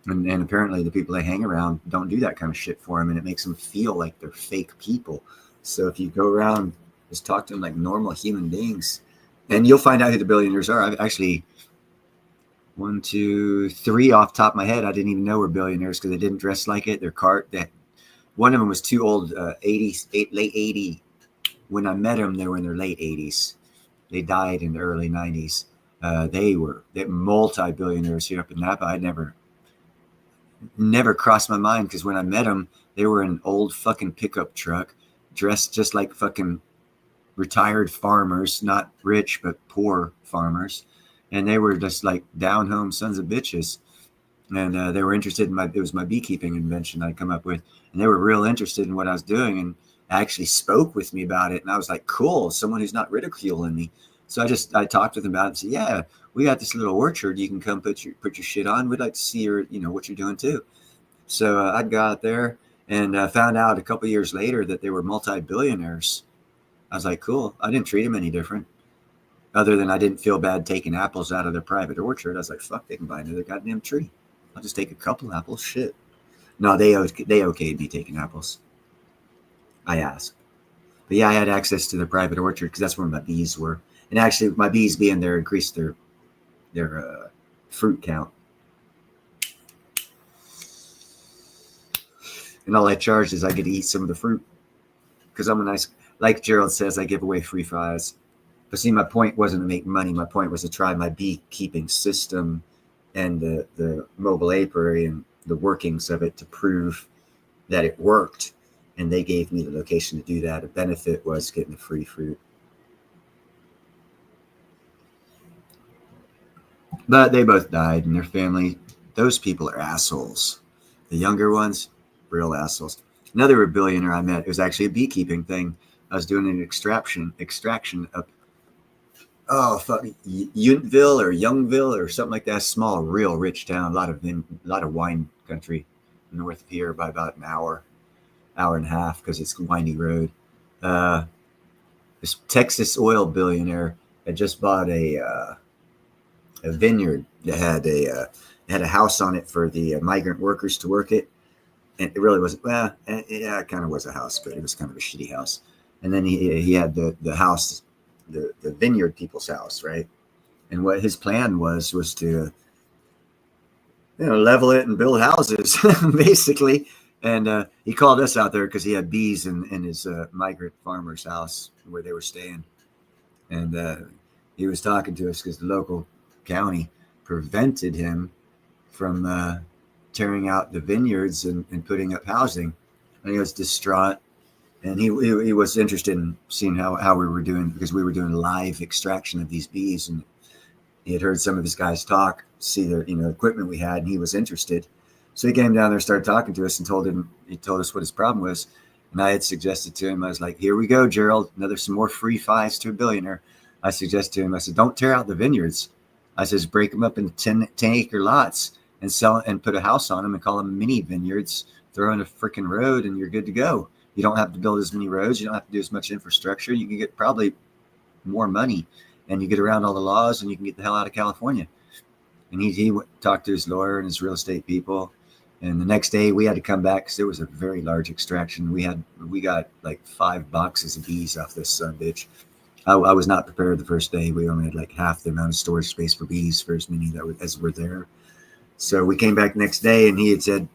And apparently the people they hang around don't do that kind of shit for them. And it makes them feel like they're fake people. So if you go around, just talk to them like normal human beings, and you'll find out who the billionaires are. I've actually 1, 2, 3 off the top of my head. I didn't even know were billionaires because they didn't dress like it. Their car, one of them was too old, late 80. When I met them, they were in their late 80s. They died in the early 90s. They're multi-billionaires here up in Napa. I never crossed my mind because when I met them, they were in an old fucking pickup truck, dressed just like fucking retired farmers, not rich, but poor farmers. And they were just like down home sons of bitches. And they were interested in it was my beekeeping invention I'd come up with. And they were real interested in what I was doing and actually spoke with me about it. And I was like, cool, someone who's not ridiculing me. So I talked with them about it and said, yeah, we got this little orchard. You can come put your shit on. We'd like to see what you're doing too. So I'd go out there and found out a couple of years later that they were multi-billionaires. I was like, cool. I didn't treat them any different. Other than I didn't feel bad taking apples out of their private orchard. I was like, fuck, they can buy another goddamn tree. I'll just take a couple apples. Shit. No, they okayed me taking apples. I asked. But yeah, I had access to their private orchard because that's where my bees were. And actually, my bees being there increased their fruit count. And all I charged is I get to eat some of the fruit because I'm a nice, like Gerald says, I give away free fries. But see, my point wasn't to make money. My point was to try my beekeeping system and the mobile apiary and the workings of it to prove that it worked. And they gave me the location to do that. The benefit was getting the free fruit. But they both died and their family, those people are assholes. The younger ones, real assholes. Another billionaire I met, it was actually a beekeeping thing. I was doing an extraction oh fuck, Yountville or Youngville or something like that. Small, real rich town. A lot of wine country north of here by about an hour and a half because it's a windy road. This Texas oil billionaire had just bought a vineyard that had a house on it for the migrant workers to work it. And it really wasn't, well, yeah, it kind of was a house, but it was kind of a shitty house. And then he had the house, the vineyard people's house, right? And what his plan was to, level it and build houses, basically. And he called us out there because he had bees in his migrant farmer's house where they were staying. And he was talking to us because the local county prevented him from tearing out the vineyards and putting up housing. And he was distraught. And he was interested in seeing how we were doing, because we were doing live extraction of these bees. And he had heard some of his guys talk, see the equipment we had, and he was interested. So he came down there, started talking to us, and told us what his problem was. And I had suggested to him, I was like, here we go, Gerald, some more free fives to a billionaire. I suggested to him, I said, don't tear out the vineyards. I says, break them up into 10-acre lots and sell it and put a house on them and call them mini vineyards, throw in a freaking road, and you're good to go. You don't have to build as many roads. You don't have to do as much infrastructure. You can get probably more money, and you get around all the laws, and you can get the hell out of California. And he talked to his lawyer and his real estate people. And the next day we had to come back because it was a very large extraction. We got like 5 boxes of bees off this son of a bitch. I was not prepared the first day. We only had like half the amount of storage space for bees for as many as were there. So we came back next day, and he had said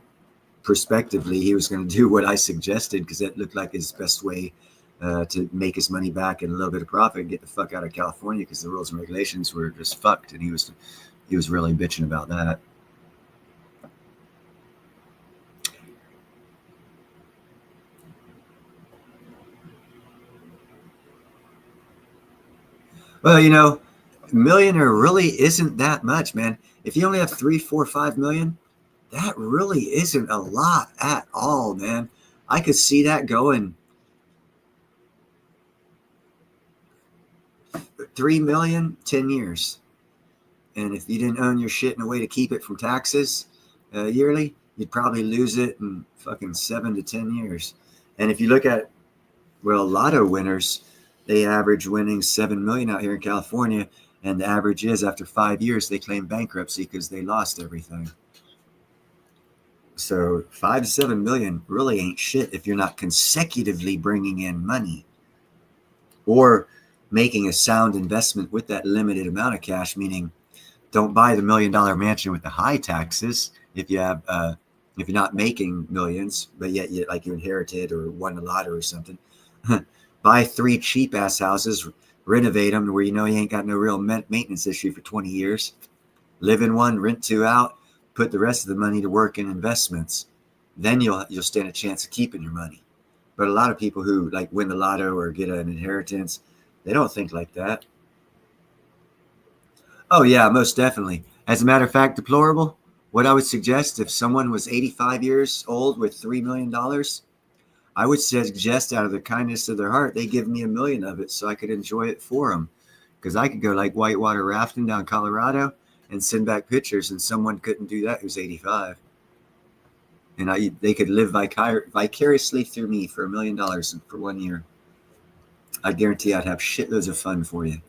prospectively he was going to do what I suggested because that looked like his best way to make his money back and a little bit of profit and get the fuck out of California because the rules and regulations were just fucked. And he was really bitching about that. Well, $1 million really isn't that much, man. If you only have 3, 4, 5 million, that really isn't a lot at all, man. I could see that going 3 million, 10 years. And if you didn't own your shit in a way to keep it from taxes yearly, you'd probably lose it in fucking 7 to 10 years. And if you look at, lotto winners, they average winning 7 million out here in California. And the average is after 5 years, they claim bankruptcy because they lost everything. So 5 to 7 million really ain't shit if you're not consecutively bringing in money or making a sound investment with that limited amount of cash, meaning don't buy the $1 million mansion with the high taxes if you have if you're not making millions, but yet you inherited or won the lottery or something. Buy 3 cheap ass houses, renovate them to where you ain't got no real maintenance issue for 20 years. Live in one, rent 2 out, put the rest of the money to work in investments. Then you'll stand a chance of keeping your money. But a lot of people who win the lotto or get an inheritance, they don't think like that. Oh yeah, most definitely. As a matter of fact, deplorable, what I would suggest if someone was 85 years old with $3 million, I would suggest out of the kindness of their heart, they give me $1 million of it so I could enjoy it for them. Because I could go whitewater rafting down Colorado and send back pictures, and someone couldn't do that who's 85. And they could live vicariously through me for $1 million for 1 year. I guarantee I'd have shitloads of fun for you.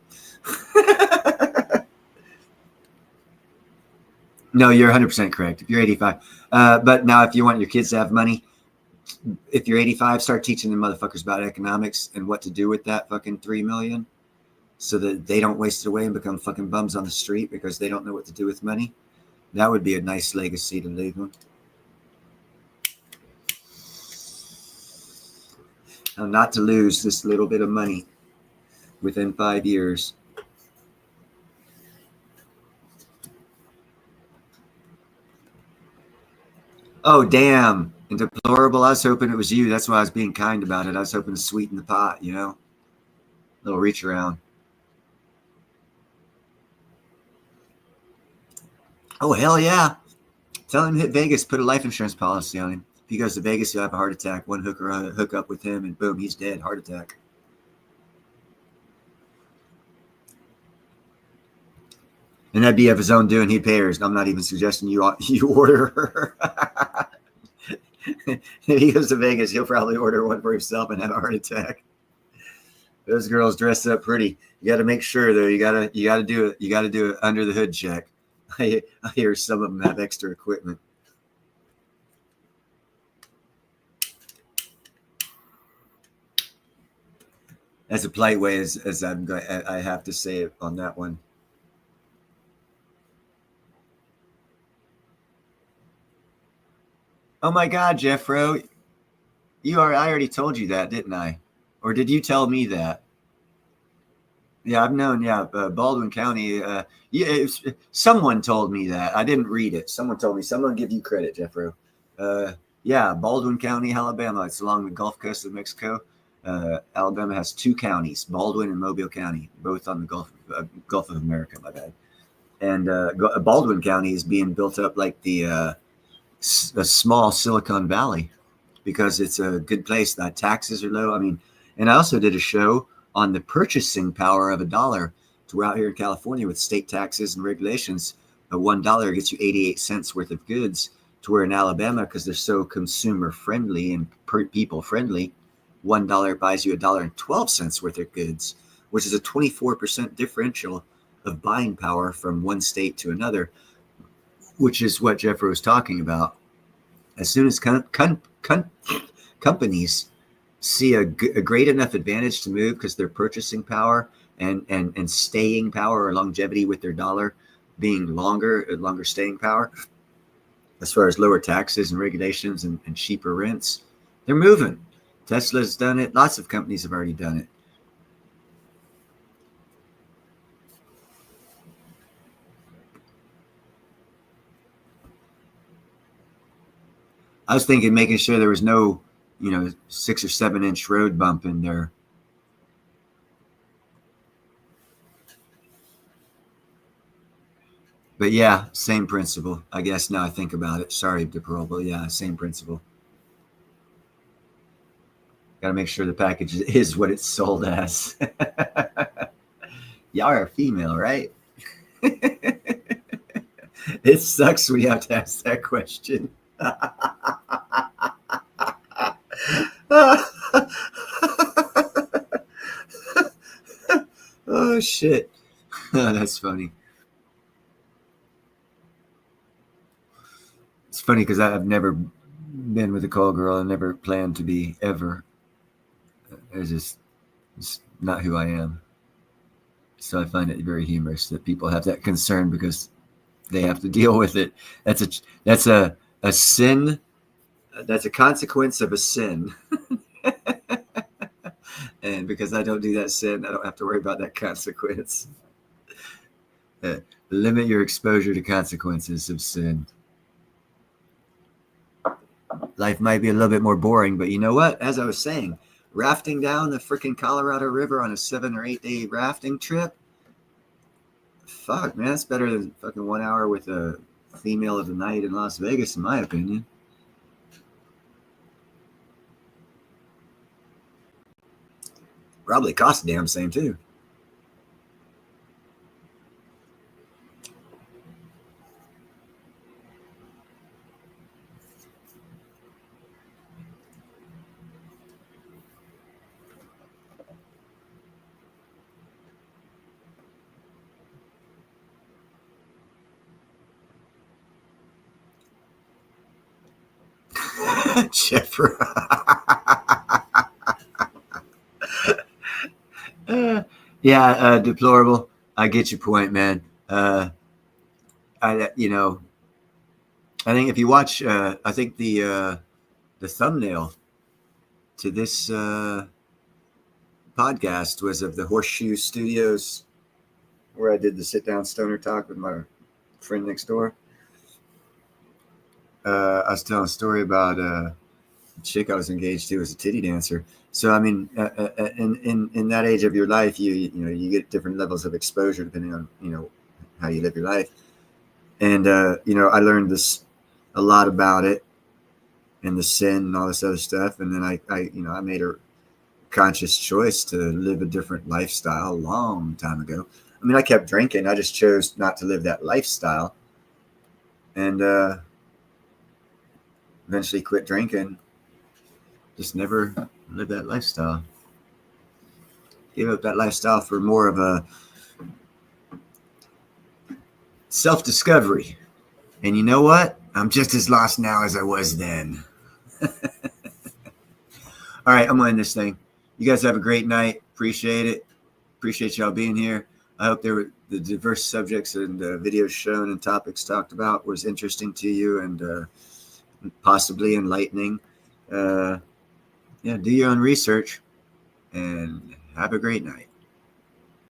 No, you're 100% correct. If you're 85. But now if you want your kids to have money, if you're 85, start teaching the motherfuckers about economics and what to do with that fucking 3 million so that they don't waste it away and become fucking bums on the street because they don't know what to do with money. That would be a nice legacy to leave them. Now, not to lose this little bit of money within 5 years. Oh, damn. And deplorable, I was hoping it was you. That's why I was being kind about it. I was hoping to sweeten the pot, little reach around. Oh, hell yeah. Tell him to hit Vegas, put a life insurance policy on him. If he goes to Vegas, he'll have a heart attack. One hook up with him, and boom, he's dead. Heart attack. And that'd be of his own doing. He'd pay her. I'm not even suggesting you order her. If he goes to Vegas, he'll probably order one for himself and have a heart attack. Those girls dress up pretty. You got to make sure though. You got to do it. You got to do it under the hood check. I hear some of them have extra equipment. That's a polite way as I have to say it on that one. Oh my God, Jeffro, I already told you that, didn't I? Or did you tell me that? Yeah, I've known. Yeah, Baldwin County. Someone told me that. I didn't read it. Someone told me. Someone give you credit, Jeffro. Yeah, Baldwin County, Alabama. It's along the Gulf Coast of Mexico. Alabama has 2 counties, Baldwin and Mobile County, both on the Gulf of America. My bad. And Baldwin County is being built up like a small Silicon Valley because it's a good place. The taxes are low. I mean, and I also did a show on the purchasing power of $1. We're out here in California with state taxes and regulations. $1 gets you 88 cents worth of goods, to where in Alabama, because they're so consumer friendly and people friendly, $1 buys you $1.12 worth of goods, which is a 24% differential of buying power from one state to another, which is what Jeffrey was talking about. As soon as companies see a great enough advantage to move because their purchasing power and staying power or longevity with their dollar being longer staying power, as far as lower taxes and regulations and cheaper rents, they're moving. Tesla's done it. Lots of companies have already done it. I was thinking making sure there was no, 6 or 7 inch road bump in there. But yeah, same principle. I guess now I think about it. Sorry, DePerl, but yeah, same principle. Got to make sure the package is what it's sold as. Y'all are female, right? It sucks when you have to ask that question. Oh, shit. That's funny. It's funny because I've never been with a call girl. I never planned to be ever. It's not who I am. So I find it very humorous that people have that concern because they have to deal with it. That's a sin. That's a consequence of a sin. And because I don't do that sin, I don't have to worry about that consequence. Limit your exposure to consequences of sin. Life might be a little bit more boring, but you know what? As I was saying, rafting down the freaking Colorado River on a 7 or 8 day rafting trip, fuck, man, that's better than fucking 1 hour with a female of the night in Las Vegas, in my opinion. Probably cost the damn same too. Jeffrey. Deplorable. I get your point, man. I think if you watch, I think the thumbnail to this podcast was of the Horseshoe Studios, where I did the sit down stoner talk with my friend next door. I was telling a story about a chick I was engaged to as a titty dancer. So I mean, in that age of your life, you get different levels of exposure depending on how you live your life. And I learned a lot about it and the sin and all this other stuff. And then I made a conscious choice to live a different lifestyle a long time ago. I mean, I kept drinking. I just chose not to live that lifestyle. And eventually quit drinking. Just never lived that lifestyle. Gave up that lifestyle for more of a self-discovery. And you know what? I'm just as lost now as I was then. All right, I'm going to end this thing. You guys have a great night. Appreciate it. Appreciate y'all being here. I hope the diverse subjects and videos shown and topics talked about was interesting to you and possibly enlightening. Do your own research and have a great night.